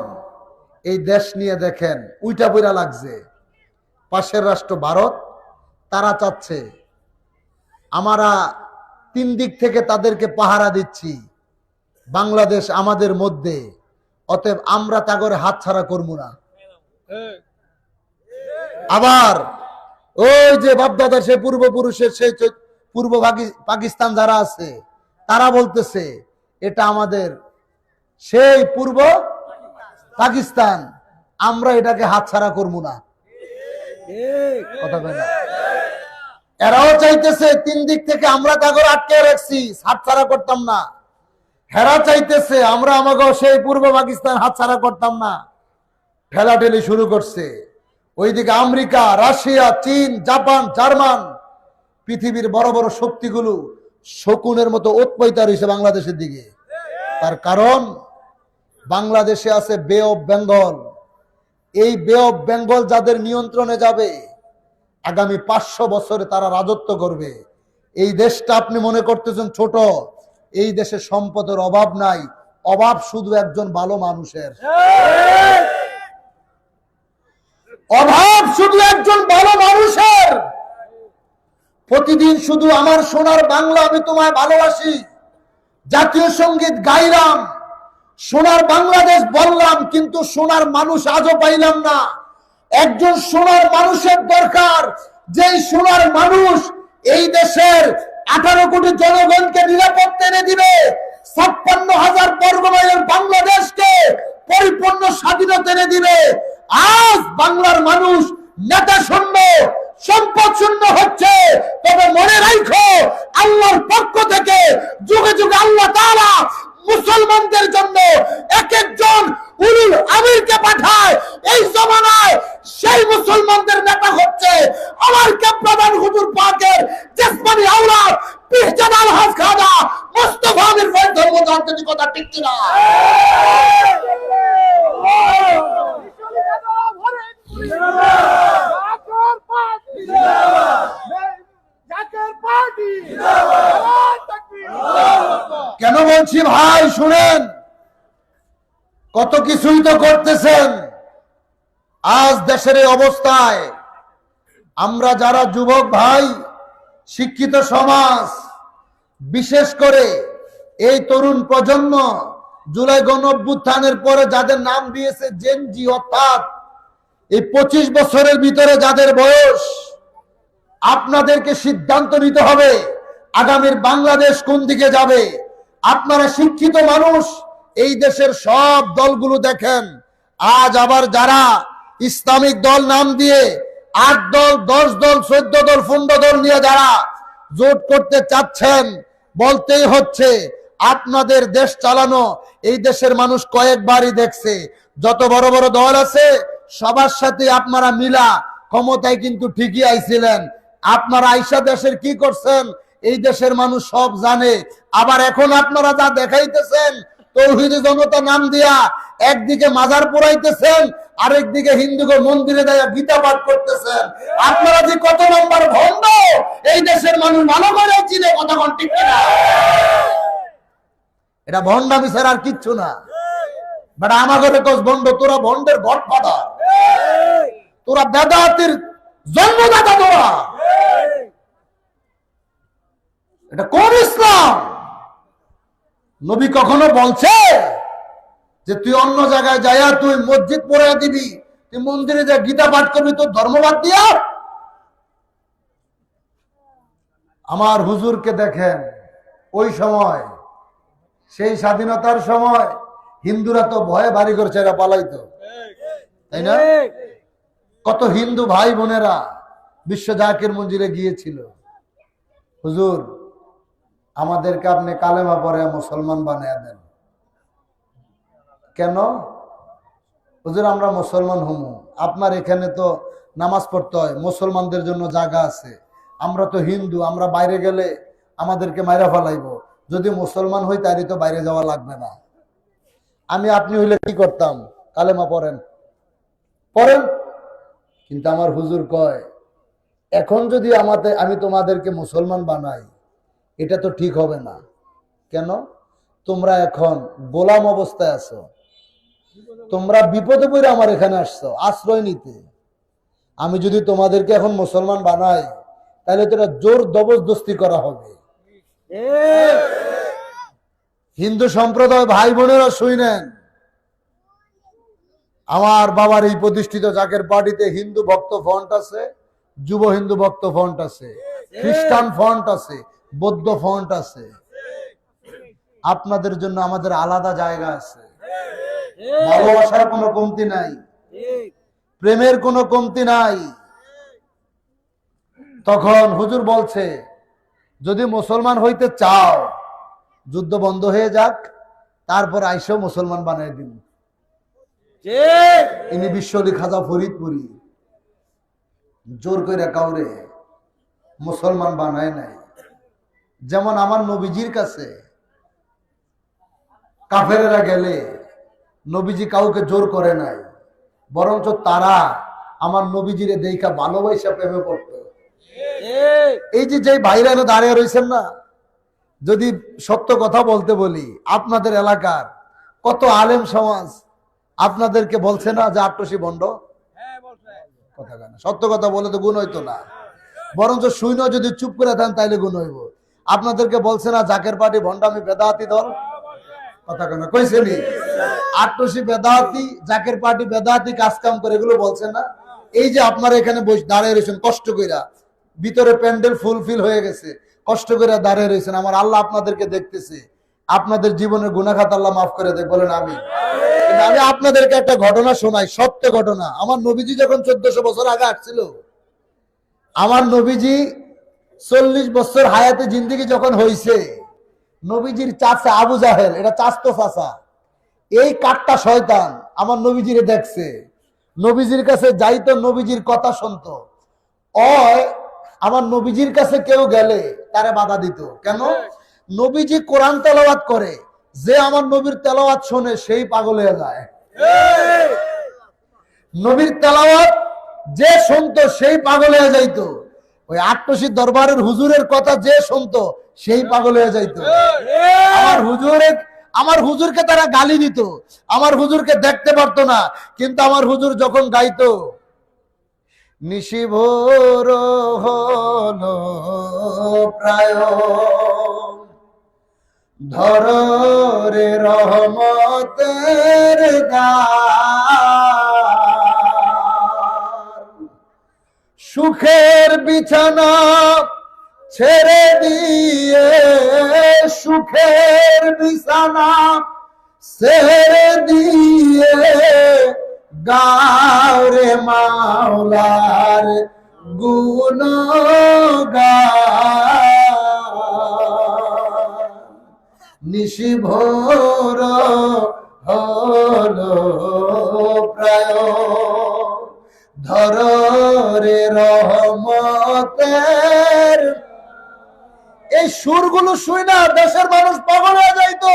এই দেশ নিয়ে দেখেন উইটা বইরা লাগছে। পাশের রাষ্ট্র ভারত, তারা চাচ্ছে আমরা 3 দিক থেকে তাদেরকে পাহারা দিচ্ছি, বাংলাদেশ আমাদের মধ্যে, অতএব আমরা তাগরে হাত ছাড়া করবো না। আবার ওই যে বাপদাদার সে পূর্বপুরুষের সেই পূর্ব পাকিস্তান যারা আছে, তারা বলতেছে এটা আমাদের সেই পূর্ব পাকিস্তান, আমরা এটাকে হাতছাড়া করব না। কথা বলে না? এরাও চাইতেছে 3 দিক থেকে আমরা তাগর আটকে রাখছি, হাতছাড়া করতাম না। হেরা চাইতেছে আমরা আমাকে সেই পূর্ব পাকিস্তান হাতছাড়া করতাম না। ঠেলাঠেলি শুরু করছে। ওইদিকে আমেরিকা, রাশিয়া, চীন, জাপান, জার্মান, পৃথিবীর বড় বড় শক্তিগুলো শকুনের মতো ওতপৈতা রয়েছে বাংলাদেশের দিকে। তার কারণ বাংলাদেশে আছে বে অফ বেঙ্গল। এই বে অফ বেঙ্গল যাদের নিয়ন্ত্রণে যাবে, আগামী 500 বছরে তারা রাজত্ব করবে। এই দেশটা আপনি মনে করতেছেন ছোট, এই দেশে সম্পদের অভাব নাই, অভাব শুধু একজন ভালো মানুষের। অভাব শুধু একজন ভালো মানুষের। প্রতিদিন শুধু আমার সোনার বাংলা আমি তোমায় ভালোবাসি জাতীয় সঙ্গীত গাইলাম, সোনার বাংলাদেশ বললাম, কিন্তু সোনার মানুষ আজও পাইলাম না। একজন সোনার মানুষের দরকার, যেই সোনার মানুষ এই দেশের 18 কোটি জনগণকে নিরাপত্তা এনে দিবে, 56,000 বর্গ মাইলের বাংলাদেশকে পরিপূর্ণ স্বাধীনতা এনে দিবে। আজ বাংলার মানুষ নেতা শূন্য, সম্পদ শূন্য হচ্ছে। তবে মনে রাখো, আল্লাহর পক্ষ থেকে যুগে যুগে আল্লাহ তাআলা মুসলমানদের জন্য এক একজন উলুল আমিরকে পাঠায়। এই জমানায় সেই মুসলমানদের নেতা হচ্ছে আমার প্রধান হুজুর পাকের জিসমানি আওলাদ পীরজাদা আলহাজ খাজা মুস্তাফা আমির ফয়েজ ধর্মযাত্রী। কথা ঠিক কিনা? কেন বলছি ভাই শুনেন, কত কিছুই তো করতেছেন। আজ দেশের এই অবস্থায় আমরা যারা যুবক ভাই, শিক্ষিত সমাজ, বিশেষ করে এই তরুণ প্রজন্ম, জুলাই গণঅভ্যুত্থানের পরে যাদের নাম দিয়েছে জেনজি, অর্থাৎ এই 25 বছরের ভিতরে যাদের বয়স, আপনাদেরকে সিদ্ধান্ত নিতে হবে আগামীর বাংলাদেশ কোন দিকে যাবে। আপনারা শিক্ষিত মানুষ, এই দেশের সব দলগুলো দেখেন। আজ আবার যারা ইসলামিক দল নাম দিয়ে 8 দল, 10 দল, 14 দল, 15 দল নিয়ে যারা জোট করতে চাচ্ছেন, বলতেই হচ্ছে আপনাদের দেশ চালানো এই দেশের মানুষ কয়েকবারই দেখছে। যত বড় বড় দল আছে সবার সাথে আপনারা মিলা ক্ষমতায় কিন্তু ঠিকই আইছিলেন। আপনারা আইসা দেশের কি করছেন এই দেশের মানুষ সব জানে। আবার এখন আপনারা যা দেখাইতেছেন, তৌহিদি জনতা নাম দিয়া একদিকে মাজার পোড়াইতেছেন, আরেকদিকে হিন্দুকে মন্দিরে দেয়া গীতা পাঠ করতেছেন। আপনারা যে কত নম্বর ভণ্ড এই দেশের মানুষ ভালো করে চিনে। কথা কোন ঠিক কিনা? এটা ভণ্ডামি ছাড়া আর কিচ্ছু না। বাট আমাদের কোস ভণ্ড, তোরা ভণ্ডের গডফাদার, তোরা বেদাতের জন্মদাতা, তোরা। এটা কোন ইসলাম? নবী কখনো বলছে যে তুই অন্য জায়গায় যাইয়া তুই মসজিদ পড়ে দিবি, তুই মন্দিরে যা গীতা পাঠ করবি তোর ধর্মবাদ দিয়া। আমার হুজুরকে দেখেন, ওই সময় সেই স্বাধীনতার সময় হিন্দুরা তো ভয়ে বাড়িঘর ছেড়ে পালাইতো, তাই না? কত হিন্দু ভাই বোনেরা বিশ্ব জাকির মঞ্জিলে গিয়েছিল, হুজুর আমাদেরকে আপনি কালেমা পড়ে মুসলমান বানিয়ে দেন। কেন? হুজুর আমরা মুসলমান হমু, আপনার এখানে তো নামাজ পড়তে হয়, মুসলমানদের জন্য জায়গা আছে, আমরা তো হিন্দু, আমরা বাইরে গেলে আমাদেরকে মাইরা ফেলাইব, যদি মুসলমান হই তাই তো বাইরে যাওয়া লাগবে না। আমি আপনি হইলে কি করতাম? কালেমা পড়েন পড়েন। কিন্তু আমার হুজুর কয়, এখন যদি আমি তোমাদেরকে মুসলমান বানাই এটা তো ঠিক হবে না। কেন? তোমরা এখন গোলাম অবস্থায় আছো, তোমরা বিপদে পড়ে আমার এখানে আসছো আশ্রয় নিতে। আমি যদি তোমাদেরকে এখন মুসলমান বানাই তাহলে তো এটা জোর জবরদস্তি করা হবে। হিন্দু সম্প্রদায় ভাই বোনেরা শুনেন, আমার বাবার এই প্রতিষ্ঠিত জাকের পার্টিতে হিন্দু ভক্ত ফ্রন্ট আছে, যুব হিন্দু ভক্ত ফ্রন্ট আছে, খ্রিস্টান ফ্রন্ট আছে, বৌদ্ধ ফ্রন্ট আছে। আপনাদের জন্য আমাদের আলাদা জায়গা আছে। ভালোবাসার কোনো কমতি নাই, প্রেমের কোনো কমতি নাই। তখন হুজুর বলছে, যদি মুসলমান হইতে চাও যুদ্ধ বন্ধ হয়ে যাক, তারপর আইসো মুসলমান বানাই দিন। ইনি বিশ্বলি খাজা ফরিদপুরি জোর করে কাউরে মুসলমান বানায় নাই। যেমন আমার নবীজির কাছে কাফেরেরা গেলে নবীজি কাউকে জোর করে নাই, বরঞ্চ তারা আমার নবীজিরে দেখা ভালোবাসা প্রেমে পড়তো। এই যে ভাইরা দাঁড়িয়ে রয়েছেন না, যদি সত্য কথা বলতে বলি, আপনাদের এলাকার কত আলেম সমাজ আপনাদেরকে বলছে না যে আট্টসি ভণ্ড? কথা কেন? সত্য কথা বলে তো গুণ হইতো না, বরঞ্চ শূন্য যদি চুপ করে দেন তাইলে গুণ হইব। আপনাদেরকে বলছে না জাকের পার্টি ভণ্ডামি বেদাতি দল? কথা কেন? কইছেনি আট্টসি বেদাতি, জাকের পার্টি বেদাতি কাজ কাম করে, এগুলো বলছে না? এই যে আপনারা এখানে দাঁড়িয়ে রয়েছেন কষ্ট কইরা, ভিতরে প্যান্ডেল ফুলফিল হয়ে গেছে, কষ্ট করে দাঁড়িয়ে রয়েছেন, আমার আল্লাহ আপনাদেরকে দেখতেছে, আপনাদের জীবনের গুনাখাত আল্লাহ মাফ করে দেয়, বলেন আমি। আমি আপনাদেরকে একটা ঘটনা শোনাই, সত্য ঘটনা। আমার নবীজি যখন 1400 বছর আগে আসছিল, আমার নবীজি 40 বছর হায়াতে জিন্দেগি যখন হয়েছে, নবীজির চাচা আবু জাহেল, এটা চাচতো চাচা, এই কাটটা শয়তান আমার নবীজিরে দেখছে, নবীজির কাছে যাইতো, নবীজির কথা শুনতো। আমার নবীজির কাছে কেউ গেলে তারে বাধা দিত। কেন? নবীজি কোরআন তেলাওয়াত করে, যে আমার নবীর তেলাওয়াত শোনে সেই পাগল হয়ে যায়। নবীর তেলাওয়াত যে শুনতো সেই পাগল হয়ে যাইতো। ওই আট্টসি দরবারের হুজুরের কথা যে শুনতো সেই পাগল হয়ে যাইতো। আমার হুজুরকে তারা গালি দিত, আমার হুজুরকে দেখতে পারতো না, কিন্তু আমার হুজুর যখন গাইতো, নিশিভোর হলো প্রায় ধর রে রহমতের দ্বার, সুখের বিছানা ছেড়ে দিয়ে, সুখের বিছানা ছেড়ে দিয়ে গাওরে মাওলার গুণগান, নিশিভোর হলো প্রায় ধর রে রহমতের। এই সুরগুলো শুই না দেশের মানুষ পাগল হয়ে যাইতো।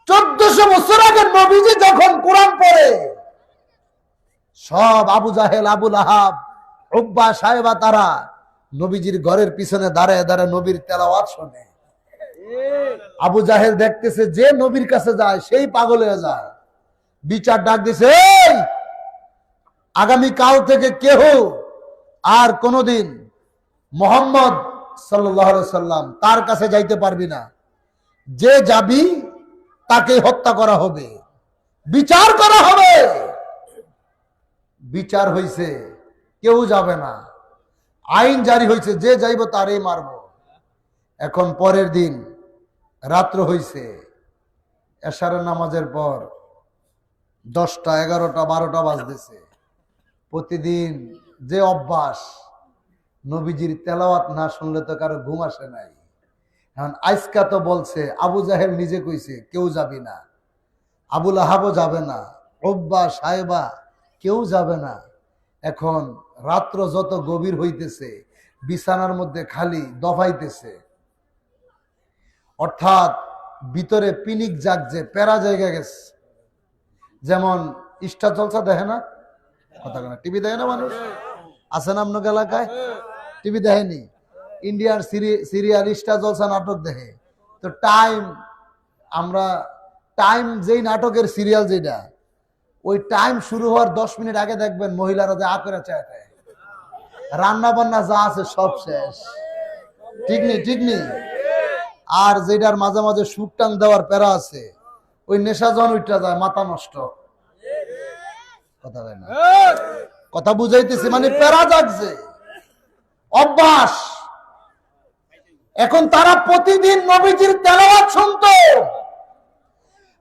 1400 বছর আগে নবীজি যখন কোরআন পড়ে, সব আবু জাহেল, আবু লাহাব, উব্বা, সাহেবা তারা নবীজির ঘরের পিছনে দাঁড়ায় দাঁড়ায় নবীর তেলাওয়াত শোনে। আবু জাহেল দেখতেছে যে নবীর কাছে যায় সেই পাগল হয়ে যায়। বিচার ডাক দিছে, আগামী কাল থেকে কেহ আর কোনদিন মুহাম্মদ সাল্লাল্লাহু আলাইহি সাল্লাম তার কাছে যাইতে পারবি না। যে যাবি তাকে হত্যা করা হবে, বিচার করা হবে। বিচার হইছে, কেউ যাবে না। আইন জারি হয়েছে, যে যাইব তারই মারব। এখন পরের দিন রাত্র হইছে, এশারের নামাজের পর 10টা, 11টা, 12টা বাজতেছে। প্রতিদিন যে অভ্যাস, নবীজির তেলাওয়াত না শুনলে তো কারো ঘুম আসে নাই। এখন আজকা তো বলছে, আবু জাহেল নিজে কইছে কেউ যাবি না, আবুল আহাবও যাবে না, ওব্বা সাহেবা কেউ যাবে না। এখন রাত্র যত গভীর হইতেছে, বিছানার মধ্যে খালি দফাইতেছে, অর্থাৎ ভিতরে পিনিক জাগছে, প্যারা জায়গা গেছে। যেমন ইস্টা জলসা দেখে না, কথা না, টিভি দেখে না মানুষ, আছে না আপনার এলাকায়? টিভি দেখেনি? ইন্ডিয়ার সিরিয়াল ইস্টা জলসা নাটক দেখে তো আমরা টাইম যেই নাটকের সিরিয়াল যেটা, ওই টাইম শুরু হওয়ার 10 মিনিট আগে দেখবেন মহিলারা যে করে চায়, রান্না বান্না যা আছে সব শেষ। ঠিক নেই? ঠিক নেই? আর যেটার মাঝে মাঝে সুখ টান দেওয়ার প্যারা আছে, ওই নেশা জন উঠা যায়, মাথা নষ্ট। কথা হয় না? কথা বুঝাইতেছি, মানে প্যারা জাগছে, অভ্যাস। এখন তারা প্রতিদিন নবীজির তেলাওয়াত শুনতো,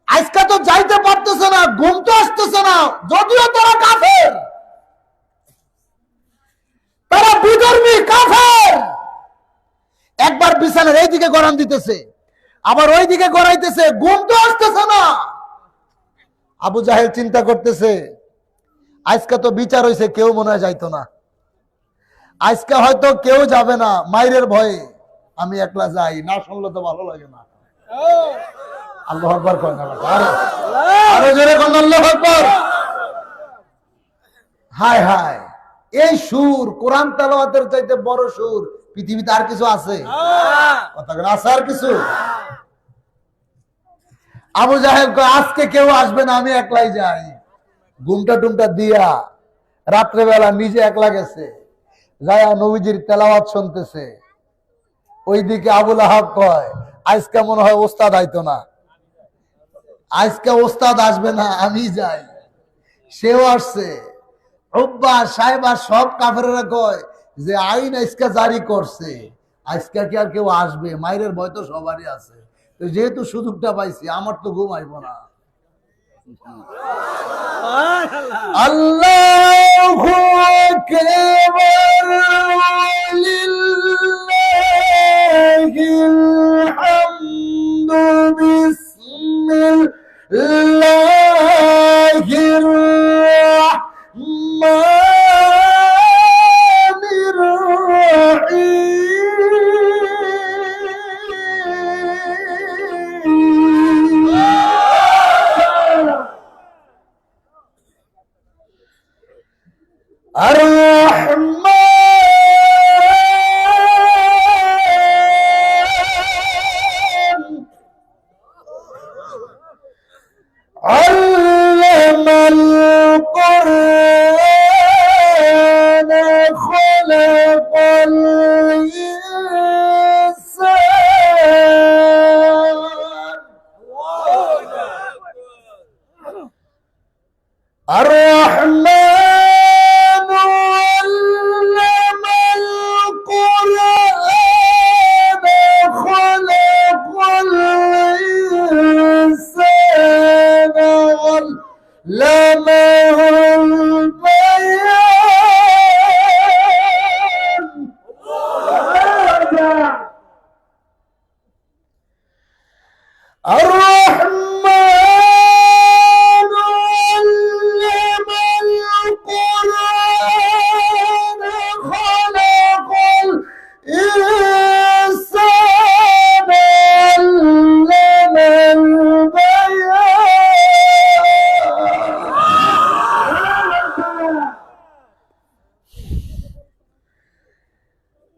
আজকে তো যাইতে পারতেছে না, ঘুম তো আসতেছে না, যদিও তারা কাফের, তারা বিধর্মী কাফের। একবার বিছানার এইদিকে গড়ান দিতেছে, আবার ওইদিকে গড়াইতেছে, ঘুম তো আসতেছে না। আবু জাহেল চিন্তা করতেছে, আজকে তো বিচার হয়েছে, কেউ মনে হয় যাইতো না, আজকে হয়তো কেউ যাবে না, মাইরের ভয়ে আমি একলা যাই, না শুনলে তো ভালো লাগে না। আল্লাহু আকবার কয় না, আরো জোরে কোন আল্লাহু আকবার। হায় হায়, এই সুর, কোরআন তেলাওয়াতের চাইতে বড় সুর পৃথিবীতে আর কিছু আছে? কথা বলেন, আছে আর কিছু? আবু জাহেল কয়, আজকে কেউ আসবে না, আমি একলাই যাই। ঘুমটা টুমটা দিয়া রাত্রেবেলা নিজে একলা গেছে, যায়া নবীজির তেলাওয়াত শুনতেছে। ওইদিকে আবুল আহাব কয়, আজকে মনে হয় ওস্তাদ আইতো না, আজকে ওস্তাদ আসবে না, আমি যাই। সেও আসছে, ওব্বা সাহেবা সব কাফেরেরা কয় যে আইন আজকে জারি করছে, আজকে কি আর কেউ আসবে? মাইরের ভয় তো সবারই আছে। তো যেহেতু সুযোগটা পাইছি, আমার তো ঘুম আইব না। আল্লাহু আকবার, লিল্লাহিল হামদু, বিসমিল্লাহির রাহমানির রাহিম।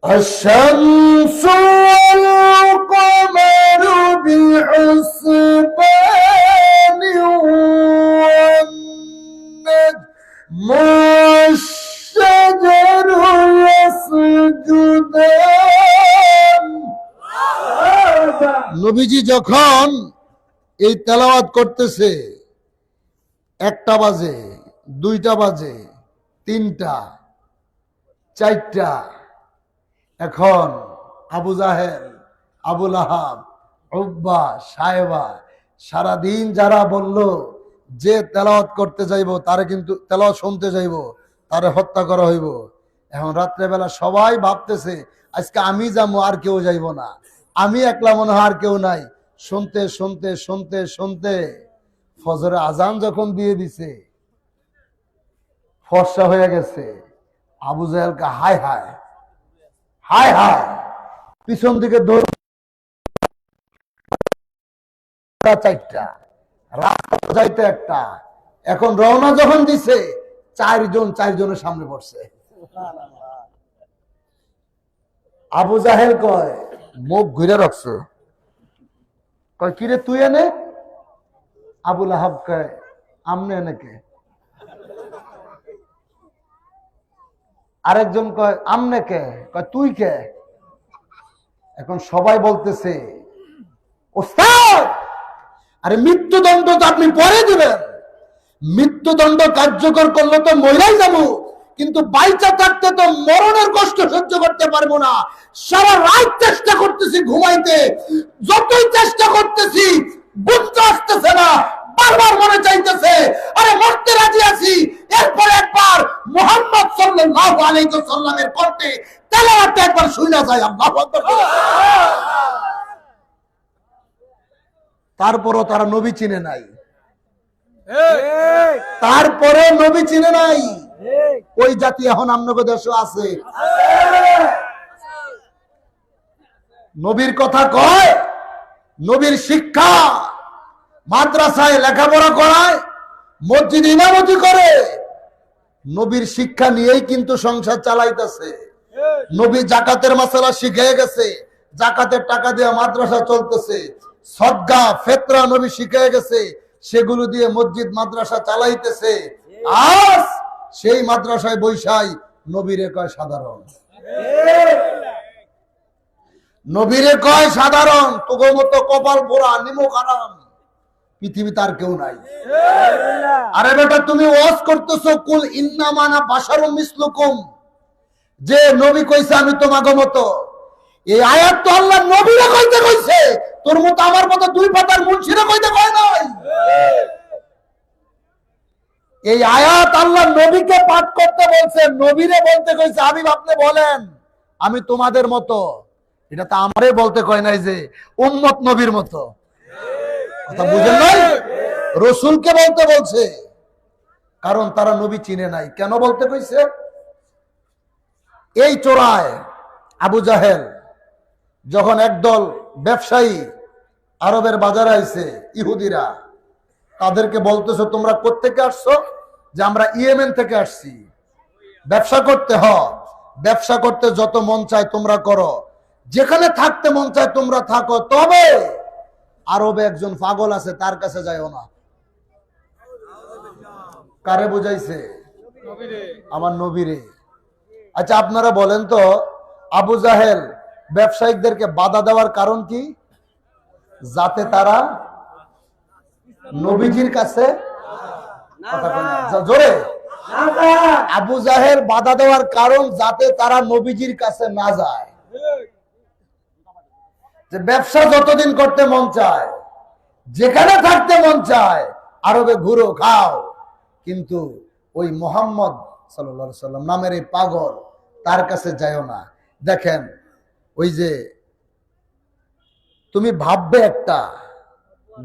الشمس والقمر بحسبان، والنجم والشجر يسجدان নবীজি যখন এই তেলাওয়াত করতেছে, 1টা বাজে, 2টা বাজে, 3টা, 4টা, এখন আবু জাহেল, আবুল আহাব, উকবা, সাহেবা সারাদিন যারা বলল যে তেলাওয়াত করতে যাইব তারে, কিন্তু তেলাওয়াত শুনতে যাইব তারে হত্যা করা হইব, এখন রাত্রেবেলা সবাই ভাবতেছে আজকে আমি যাবো, আর কেউ যাইব না, আমি একলা মনে হয় আর কেউ নাই। শুনতে শুনতে শুনতে শুনতে ফজরে আজান যখন দিয়ে দিছে, ফর্সা হয়ে গেছে, আবু জাহেলকে হায় হায় হায় হায়, পিছন দিকে দৌড়, 4টা, রাস্তা যাইতে 1টা, এখন রওনা যখন দিছে 4জনের সামনে পড়ছে। আবু জাহেল কয়, মুখ ঘুরে রাখছে, কয় কিরে তুই এনে? আবুল আহাব কয় আমনে এনে কে? আরেকজন কয় আমনে কে? কয় তুই কে? এখন সবাই বলতেছে ওস্তাদ, আরে মৃত্যুদণ্ড তো আপনি পরে দিবেন, মৃত্যুদণ্ড কার্যকর করলে তো মইরাই যাবো, কিন্তু বাইচা থাকতে তো মরণের কষ্ট সহ্য করতে পারবো না। সারা রাত চেষ্টা করতেছি ঘুমাইতে, যতই চেষ্টা করতেছি বুঝতে আসতেছে না, বারবার মনে চাইতেছে আরে মরতে রাজি আছি। এরপর একবার মুহাম্মদ সাল্লাল্লাহু আলাইহি ওয়াসাল্লামের কণ্ঠে তেলাওয়াত একবার শুনা যায়, আল্লাহু আকবার। তারপরও তারা নবী চিনে নাই, তারপরে নবী চিনে নাই। ওই জাতি এখন আপনাদের দেশে আছে, নবীর কথা কয়, নবীর শিক্ষা মাদ্রাসায় লেখাপড়া করায়, মসজিদ ইমামতি করে, নবীর শিক্ষা নিয়েই কিন্তু সংসার চালাইতেছে। নবী জাকাতের মাসালা শিখে গেছে, জাকাতের টাকা দিয়ে মাদ্রাসা চলতেছে, সদকা ফিতরা নবী শিখে গেছে, সেগুলো দিয়ে মসজিদ মাদ্রাসা চালাইতেছে। আজ সেই মাদ্রাসায় বৈশাই নবীরে কয় সাধারণ, নবীরে কয় সাধারণ, তোগো মতো কপাল পোড়া নিমক হারাম পৃথিবীতে আর কেউ নাই। আরে বেটা তুমি ওয়াজ করতেছো কুল ইন্নামা আনা বাশারুম মিসলুকুম, যে নবী কইছে আমি তোমাগো মতো, এই আয়াত তো আল্লাহ নবীরে কইতে কইছে, তোর মতো আমার মতো দুই পাতার মুন্সিরে কইতে কয় নাই। এই আয়াত আল্লাহ নবীকে পাঠ করতে বলছে, নবীরে বলতে কইছে আমি, আপনি বলেন আমি তোমাদের মতো, এটা তো আমারে বলতে কয় নাই যে উম্মত নবীর মতো, কথা বুঝেন নাই? রসুলকে বলতে বলছে, কারণ তারা নবী চিনে নাই। কেন বলতে কইছে? এই চোরায় আবু জাহেল যখন একদল ব্যবসায়ী আরবের বাজারে আইছে, ইহুদিরা, তাদেরকে বলতেছে তোমরা কোত্থেকে আসছো? যে আমরা ইয়েমেন থেকে আসছি, ব্যবসা করতে ব্যবসা করতে যত মন চায় তোমরা করো, যেখানে থাকতে মন চায় তোমরা থাকো, তবে আরবে একজন পাগল আছে তার কাছে যাইও না। কারে বুঝাইছে? আমার নবীরে। আচ্ছা আপনারা বলেন তো, আবু জাহেল ব্যবসায়িকদেরকে বাধা দেওয়ার কারণ কি? যাতে তারা নবীজির কাছে, জোরে, আবু জাহেল বাধা দেওয়ার কারণ যাতে তারা নবীজির কাছে না যায়। যে ব্যবসা যতদিন করতে মন চায়, যেখানে থাকতে মন চায়, আরবে ঘুরো খাও, কিন্তু ওই মুহাম্মদ সাল্লাল্লাহু আলাইহি সাল্লাম নামের এই পাগল তার কাছে যাইও না। দেখেন, ওই যে তুমি ভাববে একটা,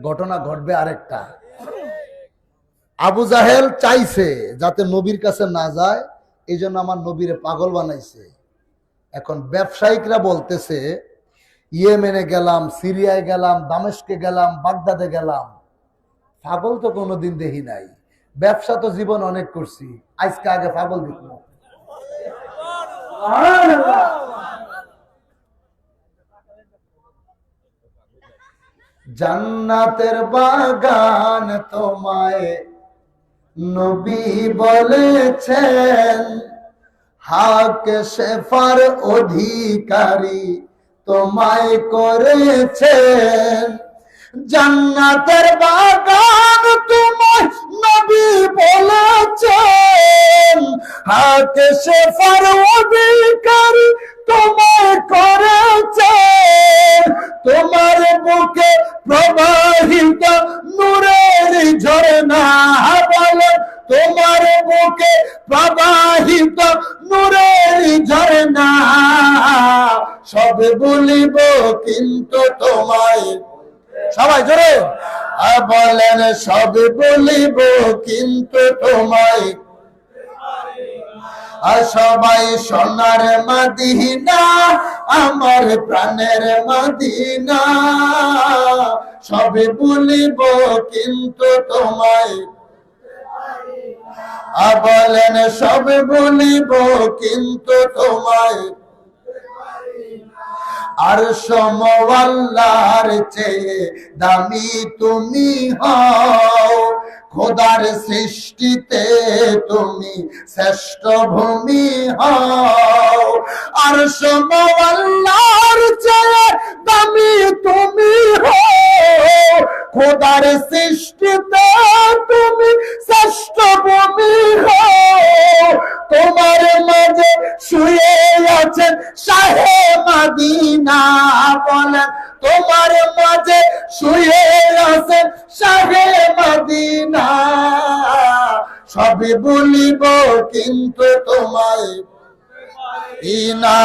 ঘটনা ঘটবে আরেকটা। আবু জাহেল চাইছে যাতে নবীর কাছে না যায়, এই জন্য আমার নবীরে পাগল বানাইছে। এখন ব্যবসায়িকরা বলতেছে ইয়েমেনে গেলাম, সিরিয়ায় গেলাম, দামেস্কে গেলাম, বাগদাদে গেলাম, পাগল তো কোনোদিন দেখি নাই, ব্যবসা তো জীবন অনেক করছি, আজকে আগে পাগল দেখবো। জান্নাতের বাগান তোমায় নবী বলেছেন, হক শেফার অধিকারী তোমায় করেছেন জান্নাতের বাগান তোমায় নবী বলেছেন হাতে শেফার অধিকারী তোমায় করেছেন তোমার বুকে প্রবাহিত নূরের ঝরনা বলে তোমার বুকে প্রবাহিত নূরের ঝরনা সব বলিব কিন্তু তোমায় সবাই জোরে বলেন সব বলিব কিন্তু তোমায় সবাই সোনার মদিনা আমার প্রাণের মদিনা সব বলিব কিন্তু তোমায় বলেন সব বলিব কিন্তু তোমায় আর সমওয়াল্লার চেয়ে দামি তুমি হও খোদার সৃষ্টিতে তুমি শ্রেষ্ঠ ভূমি হও আর সমওয়াল্লার চেয়ে দামি তুমি হও খোদার সৃষ্টিতে তুমি শ্রেষ্ঠ ভূমি হও তোমার মাঝে শুয়ে আছেন শাহে মদিনা বলেন তোমার মাঝে শুয়ে আছেন শাহে মদিনা সবে বলিব কিন্তু তোমায় ইনা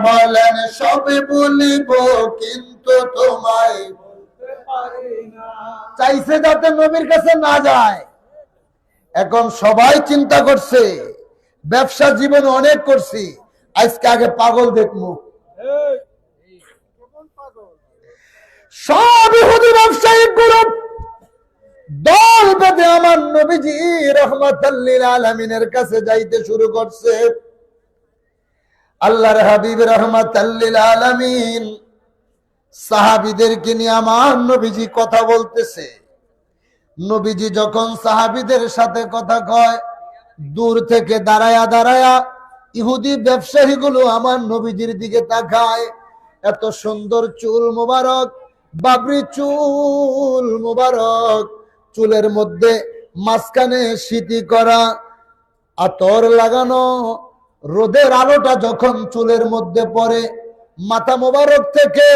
বলেন সবে বলিব কিন্তু তোমায় চাইছে যাতে নবীর কাছে না যায় এখন সবাই চিন্তা করছে ব্যবসা জীবনে অনেক করছি আজকে আগে পাগল দেখবো সব ইহুদি ব্যবসায়িক গ্রুপ দল বেঁধে আমার নবীজি রাহমাতাল লিল আলামিনের কাছে যাইতে শুরু করছে আল্লাহর হাবিব রাহমাতাল লিল আলামিন সাহাবীদেরকে নিয়ে আমার নবীজি কথা বলতেছে নবীজি যখন সাহাবীদের সাথে কথা কয় দূর থেকে দাঁড়ায়া দাঁড়ায়া ইহুদি ব্যবসায়ীগুলো আমার নবীজির দিকে তাকায় এত সুন্দর চুল মোবারক বাবরি চুল মোবারক চুলের মধ্যে মাঝখানে সিটি করা আতর লাগানো রোদের আলোটা যখন চুলের মধ্যে পড়ে মাথা মোবারক থেকে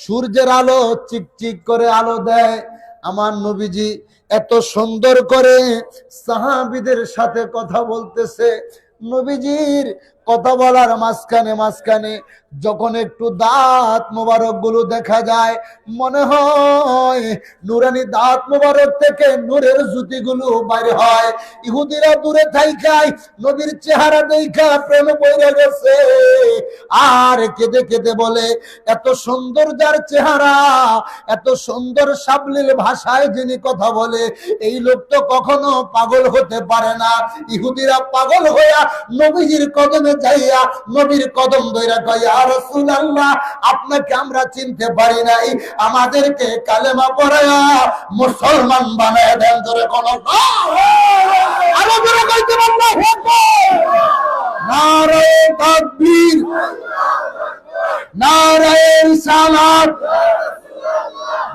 সূর্যের আলো চিকচিক করে আলো দেয় আমার নবীজি এত সুন্দর করে সাহাবীদের সাথে কথা বলতেছে নবীজির কথা বলার মাঝখানে মাঝখানে যখন একটু দাঁত মোবারক গুলো দেখা যায় মনে হয় নুরানি দাঁত মোবারক থেকে নূরের জ্যোতি গুলো বাইর হয় ইহুদিরা দূরে থাইকায় নবীর চেহারা দেখা প্রেমে পড়ে গেছে আর কেঁদে কেঁদে বলে এত সুন্দর যার চেহারা এত সুন্দর সাবলীল ভাষায় যিনি কথা বলে এই লোক তো কখনো পাগল হতে পারে না ইহুদিরা পাগল হইয়া নবীজির কদমে যাইয়া নবীর কদম ধইরা কয় ইয়া রাসূলুল্লাহ আপনাকে আমরা চিনতে পারি নাই আমাদেরকে কালেমা পড়ায়া মুসলমান বানায় দেন জোরে কোন আরো জোরে কইতে আল্লাহু আকবার নারে তাকবীর নারে রিসালাত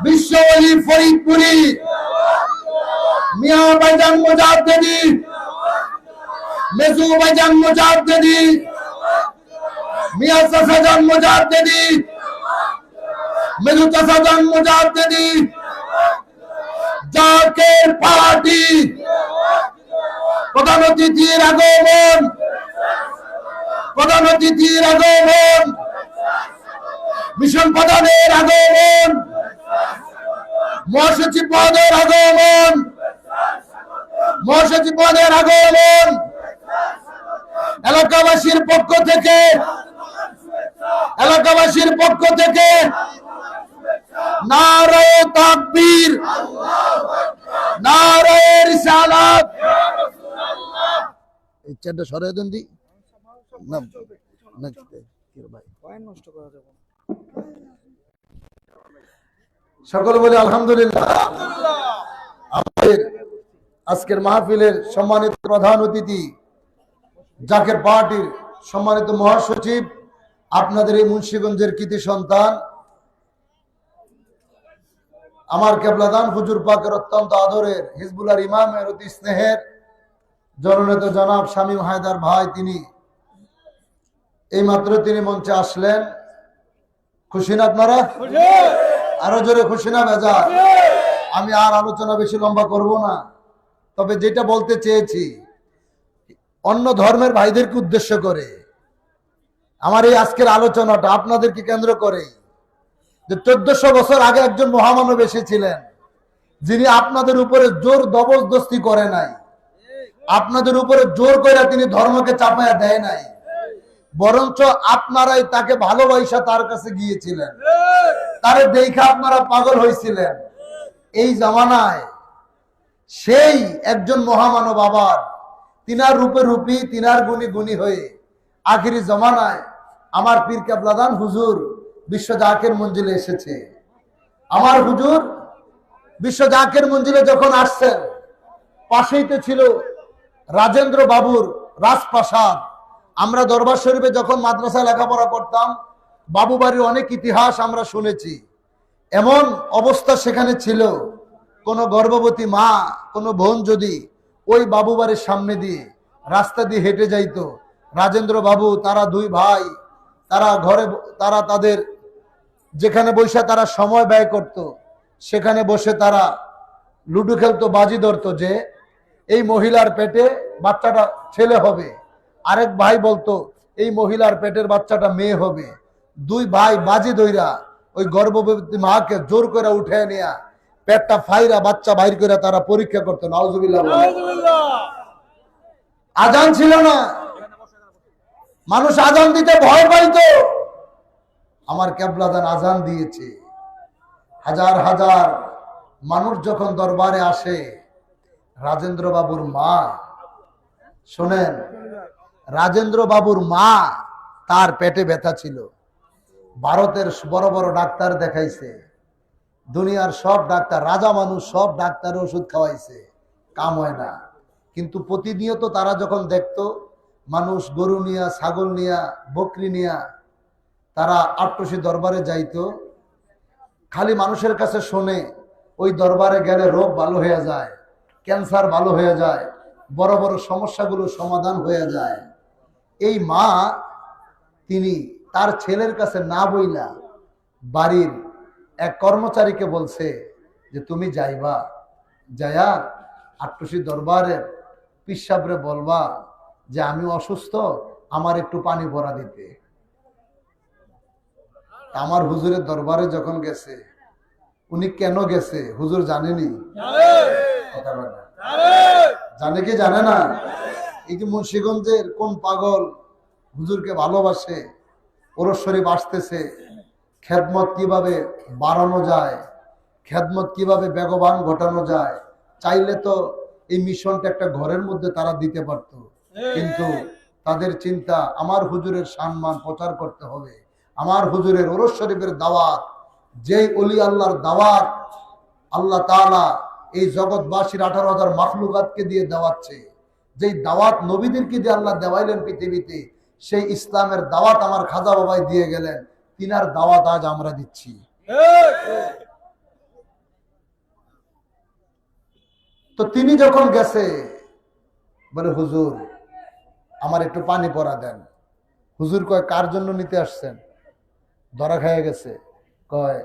বিশ্বওয়ালি ফরিদপুরি মিয়া ভাইজান মুজাদ্দিদি মেজু ভাইজান মুজাদ্দিদি মিয়া চাচাজান মুজাদ্দিদি মেজু চাচাজান মুজাদ্দিদি জাকের পার্টি প্রধান অতিথির আগমন প্রধান অতিথির আগমন মিশন প্রধানের আগমন মহাসচিব পদের আগমন মহাসচিব পদের আগমন এলাকাবাসীর পক্ষ থেকে এলাকাবাসীর পক্ষ থেকে নারে তাকবীর নারে রিসালাত এই চারটা সরাই দেন দি না না কি ভাই পয়েন্ট নষ্ট করা যাবে সকল বলে আলহামদুলিল্লাহ আমাদের আজকের মাহফিলের সম্মানিত প্রধান অতিথি জাকের পার্টির সম্মানিত মহাসচিব আপনাদের এই মুন্সিগঞ্জের কৃতি সন্তান আমার কেবলাদান হুজুর পাকের অত্যন্ত আদরের হিজবুল্লাহর ইমামের অতি স্নেহের জননেতা জনাব শামীম হায়দার ভাই, তিনি এইমাত্র তিনি মঞ্চে আসলেন। খুশি না আপনারা? আরো জোরে খুশি না বেজা? আমি আর আলোচনা বেশি লম্বা করব না, তবে যেটা বলতে চেয়েছি, অন্য ধর্মের ভাইদেরকে উদ্দেশ্য করে আমার এই আজকের আলোচনাটা আপনাদেরকে কেন্দ্র করে, যে 1400 বছর আগে একজন মহামানব এসেছিলেন, যিনি আপনাদের উপরে জোর জবরদস্তি করে নাই, আপনাদের উপরে জোর করে তিনি ধর্মকে চাপায়া দেয় নাই, বরঞ্চ আপনারাই তাকে ভালোবাসা তার কাছে গিয়েছিলেন, তারে দেখে আপনারা পাগল হয়েছিলেন। এই জামানায় সেই একজন মহামানব আবার তিনার রূপে রূপী, তিনার গুণী গুণী হয়ে আখিরি জামানায় আমার পীর কেবলাদান হুজুর বিশ্ব জাকের মঞ্জিলে এসেছে। আমার হুজুর বিশ্ব জাকের মঞ্জিলে যখন আসছেন, পাশেই তো ছিল রাজেন্দ্র বাবুর রাজপ্রাসাদ। আমরা দরবার শরীফে যখন মাদ্রাসায় লেখাপড়া করতাম, বাবু বাড়ির অনেক ইতিহাস আমরা শুনেছি। এমন অবস্থা সেখানে ছিল, কোনো গর্ভবতী মা, কোনো বোন যদি ওই বাবু বাড়ির সামনে দিয়ে রাস্তা দিয়ে হেঁটে যাইতো, রাজেন্দ্র বাবু তারা দুই ভাই, তারা ঘরে, তারা তাদের যেখানে বসে তারা সময় ব্যয় করত, সেখানে বসে তারা লুডো খেলতো, বাজি ধরতো যে এই মহিলার পেটে বাচ্চাটা ছেলে হবে, আরেক ভাই বলতো এই মহিলার পেটের বাচ্চাটা মেয়ে হবে। দুই ভাই বাজি ধইরা ওই গর্ভবতী মাকে জোর করে উঠে নিয়া পেটটা ফাইরা বাচ্চা বাইর করে তারা পরীক্ষা করতো। নাউজুবিল্লাহ। আজান ছিল না, মানুষ আজান দিতে ভয় পাইতো। আমার কেবলাদান আজান দিয়েছে। হাজার হাজার মানুষ যখন দরবারে আসে, রাজেন্দ্র বাবুর মা, শোনেন, রাজেন্দ্র বাবুর মা, তার পেটে ব্যথা ছিল। ভারতের বড় বড় ডাক্তার দেখাইছে, দুনিয়ার সব ডাক্তার, রাজা মানুষ, সব ডাক্তার ওষুধ খাওয়াইছে, কাম হয় না। কিন্তু প্রতিনিয়ত তারা যখন দেখতো মানুষ গরু নিয়া, ছাগল নিয়া, বকরি নিয়া তারা আট্টসী দরবারে যাইতো, খালি মানুষের কাছে শোনে ওই দরবারে গেলে রোগ ভালো হয়ে যায়, ক্যান্সার ভালো হয়ে যায়, বড় বড় সমস্যাগুলো সমাধান হয়ে যায়। এই মা, তিনি তার ছেলের কাছে না বইলা বাড়ির এক কর্মচারীকে বলছে যে তুমি যাইবা, যায়া আট্টসী দরবারের পিসাবরে বলবা যে আমি অসুস্থ, আমার একটু পানি ভরা দিতে। আমার হুজুরের দরবারে যখন গেছে, উনি কেন গেছে হুজুর জানেনি? জানে কি জানে না? এই যে মুন্সিগঞ্জের কোন পাগল হুজুরকে ভালোবাসে, ওরস শরীফ আসতেছে, খেদমত কিভাবে বাড়ানো যায়, খেদমত কিভাবে বেগবান ঘটানো যায়, চাইলে তো এই মিশনটা একটা ঘরের মধ্যে তারা দিতে পারত, কিন্তু তাদের চিন্তা আমার হুজুরের সম্মান প্রচার করতে হবে, আমার হুজুরের ওরস শরীফের দাওয়াত, যেই অলি আল্লাহর দাওয়াত আল্লাহ তাআলা এই জগৎবাসীর 18,000 মাখলুকাতকে দিয়ে দেওয়াচ্ছে, যেই দাওয়াত নবীদেরকে দিয়ে আল্লাহ দেওয়াইলেন পৃথিবীতে, সেই ইসলামের দাওয়াত আমার খাজা বাবাই দিয়ে গেলেন, তিনার দাওয়াত আজ আমরা দিচ্ছি। তো তিনি যখন গেছে, বলে হুজুর আমার একটু পানি পরা দেন। হুজুর কয় কার জন্য নিতে আসছেন? ধরা খাইয়া গেছে। কয়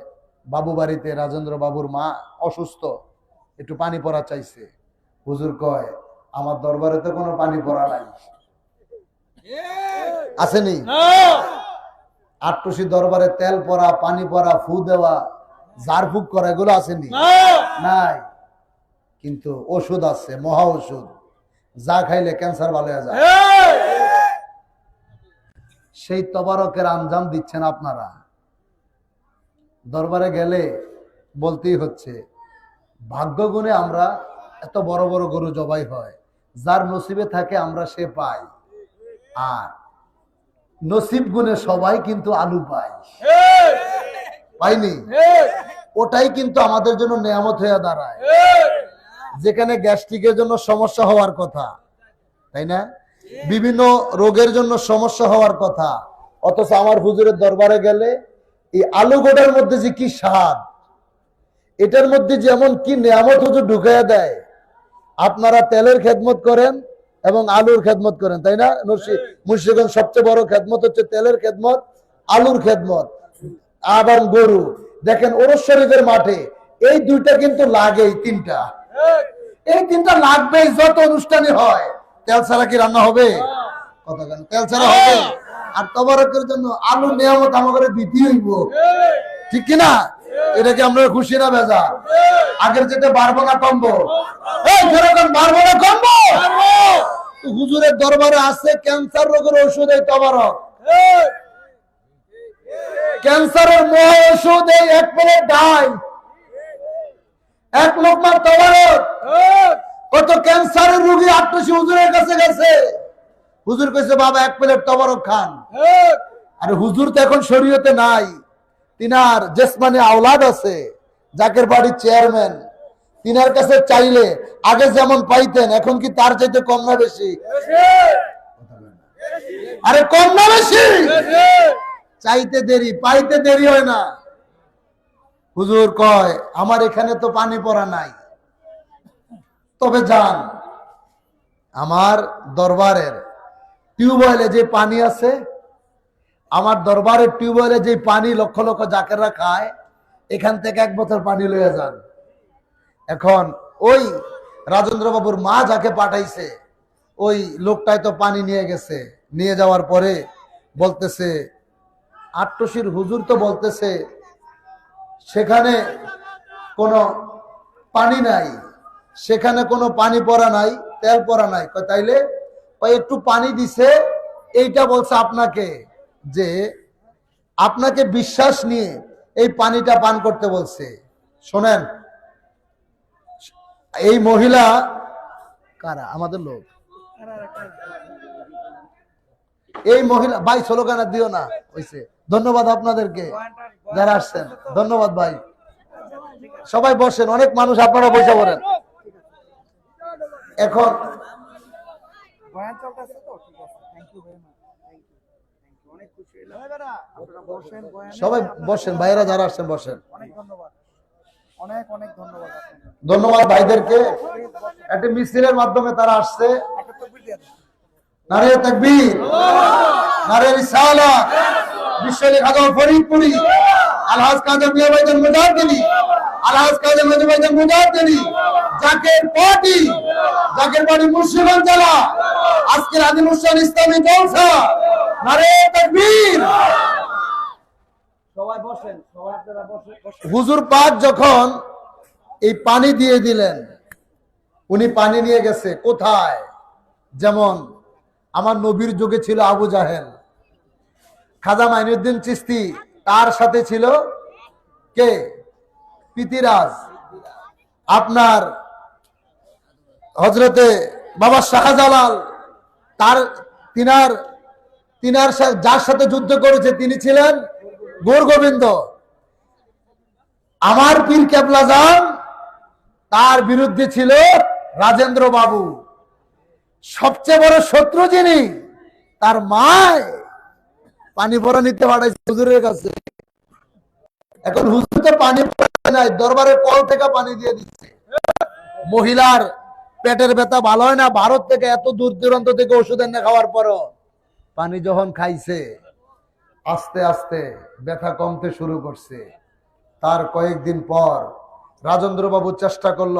বাবু বাড়িতে রাজেন্দ্র বাবুর মা অসুস্থ, একটু পানি পরা চাইছে। হুজুর কয় আমার দরবারে তো কোনো পানি পরা নাই, আসেনি? আট্টসী দরবারে তেল পরা, পানি পরা, ফু দেওয়া, ঝাড়ফুঁক করা, এগুলো আসেনি? নাই। কিন্তু ওষুধ আছে, মহা ওষুধ, যা খাইলে ক্যান্সার ভালো হয়ে যায়। সেই তবারকের আঞ্জাম দিচ্ছেন আপনারা। দরবারে গেলে বলতেই হচ্ছে, ভাগ্যগুণে আমরা এত বড় বড় গরু জবাই হয়, যার নসিবে থাকে আমরা সে পাই, আর নসিব গুণে সবাই কিন্তু আলু পাই, পাইনি? ওটাই কিন্তু আমাদের জন্য নেয়ামত হয়ে দাঁড়ায়। যেখানে গ্যাস্ট্রিকের জন্য সমস্যা হওয়ার কথা, তাই না, বিভিন্ন রোগের জন্য সমস্যা হওয়ার কথা, অথচ আমার হুজুরের দরবারে গেলে এই আলু গোটার মধ্যে যে কি স্বাদ, এটার মধ্যে যেমন কি নিয়ামত হুজুর ঢুকাইয়া দেয়। আপনারা তেলের খেদমত করেন এবং আলুর খেদমত করেন, তাই না? মুর্শিদগঞ্জ সবচেয়ে বড় খেদমত হচ্ছে তেলের খেদমত, আলুর খেদমত এবং গরু। দেখেন ওরস শরীফের মাঠে এই দুইটা কিন্তু লাগেই, তিনটা, এই তিনটা লাগবেই যত অনুষ্ঠানই হয়। তেল ছাড়া কি রান্না হবে? কথা কেন, তেল ছাড়া হবে? আর তবারকের জন্য আলু নিয়ামত আমাদের দিতেই হইব, ঠিক কিনা? এটা কি আমরা খুশি না বেজা? আগের যেটা বাড়বো না কমবো? বাড়বো না কমবো? হুজুরের দরবারে আছে ক্যান্সার রোগের ওষুধ, এই তবারক। ক্যান্সারের মহা ওষুধ এই এক প্লেট ডাল, এক লোকমা তবারক। কত ক্যান্সারের রোগী আটশি হুজুরের কাছে গেছে, হুজুর কইছে বাবা এক প্লেট তবারক খান। আর হুজুর তো এখন শরীয়তে নাই, তিনার জেসমানি আওলাদ আছে, জাকের বাড়ির চেয়ারম্যান, তিনার কাছে চাইলে আগে যেমন পাইতেন এখন কি তার চাইতে কম না বেশি? আরে কম না বেশি? চাইতে দেরি, পাইতে দেরি হয় না। হুজুর কয় আমার এখানে তো পানি পড়া নাই, তবে যান আমার দরবারের টিউবওয়েলে যে পানি আছে, আমার দরবারের টিউবওয়েলে যে পানি লক্ষ লক্ষ জাকেররা খায়, এখান থেকে এক বোতল পানি লইয়া যান। এখন ওই রাজেন্দ্র বাবুর মা যাকে পাঠাইছে ওই লোকটাই তো পানি নিয়ে গেছে, নিয়ে যাওয়ার পরে বলতেছে আটশির হুজুর তো বলতেছে সেখানে কোনো পানি নাই, সেখানে কোনো পানি পড়া নাই, তেল পড়া নাই। তাইলে ওই একটু পানি দিছে, এইটা বলছে আপনাকে যে আপনাকে বিশ্বাস নিয়ে এই পানিটা পান করতে বলছে। শোনেন, এই মহিলা কারা? আমাদের লোক। এই মহিলা ভাই স্লোগান দিও না হইছে। ধন্যবাদ আপনাদেরকে যারা আসছেন, ধন্যবাদ ভাই। সবাই বসেন, অনেক মানুষ, আপনারা বসে পড়েন। এখন সবাই বসেন, ভাইয়েরা যারা আসছেন বসেন। অনেক অনেক ধন্যবাদ, ধন্যবাদ ভাইদেরকে। একটা মিছিলের মাধ্যমে তারা আসছে। নারে তাকবীর, নারে রিসালাত, বিশ্বলি খাজা ফরিদপুরি, আলহাজ কাজী মিয়া ভাইজান মুজাহিদি, আলহাজ কাজী মিয়া ভাইজান মুজাহিদি, জাকের পার্টি, জাকের পার্টি মুর্শিদগঞ্জ জেলা, আজকের আদিম অনুষ্ঠান ইসলামী জলসা। নারে তাকবীর। সবাই বসেন, সবাই আপনারা বসেন। হুজুর পাক যখন এই পানি দিয়ে দিলেন, উনি পানি নিয়ে গেছে কোথায়? যেমন আমার নবীর যুগে ছিল আবু জাহেল, খাজা মাইনুদ্দিন চিশতি, তার সাথে ছিল কে? পিতিরাজ। আপনার হযরতে বাবা শাহজালাল, তার তিনার যার সাথে যুদ্ধ করেছে তিনি ছিলেন গৌর গোবিন্দ। আমার পীর কেবলা জান, তার বিরুদ্ধে ছিল রাজেন্দ্র বাবু। সবচেয়ে বড় শত্রু যিনি, তার মায় পানি ভরা নিতে পাঠাইছে হুজুরের কাছে। এখন হুজুর তো পানি নাই, দরবারের কল থেকে পানি দিয়ে দিচ্ছে। মহিলার পেটের ব্যথা ভালো হয় না, ভারত থেকে এত দূর দূরান্ত থেকে ওষুধ এনে খাওয়ার পরও পানি যখন খাইছে, আস্তে আস্তে ব্যথা কমতে শুরু করছে। তার কয়েকদিন পর রাজেন্দ্র বাবু চেষ্টা করলো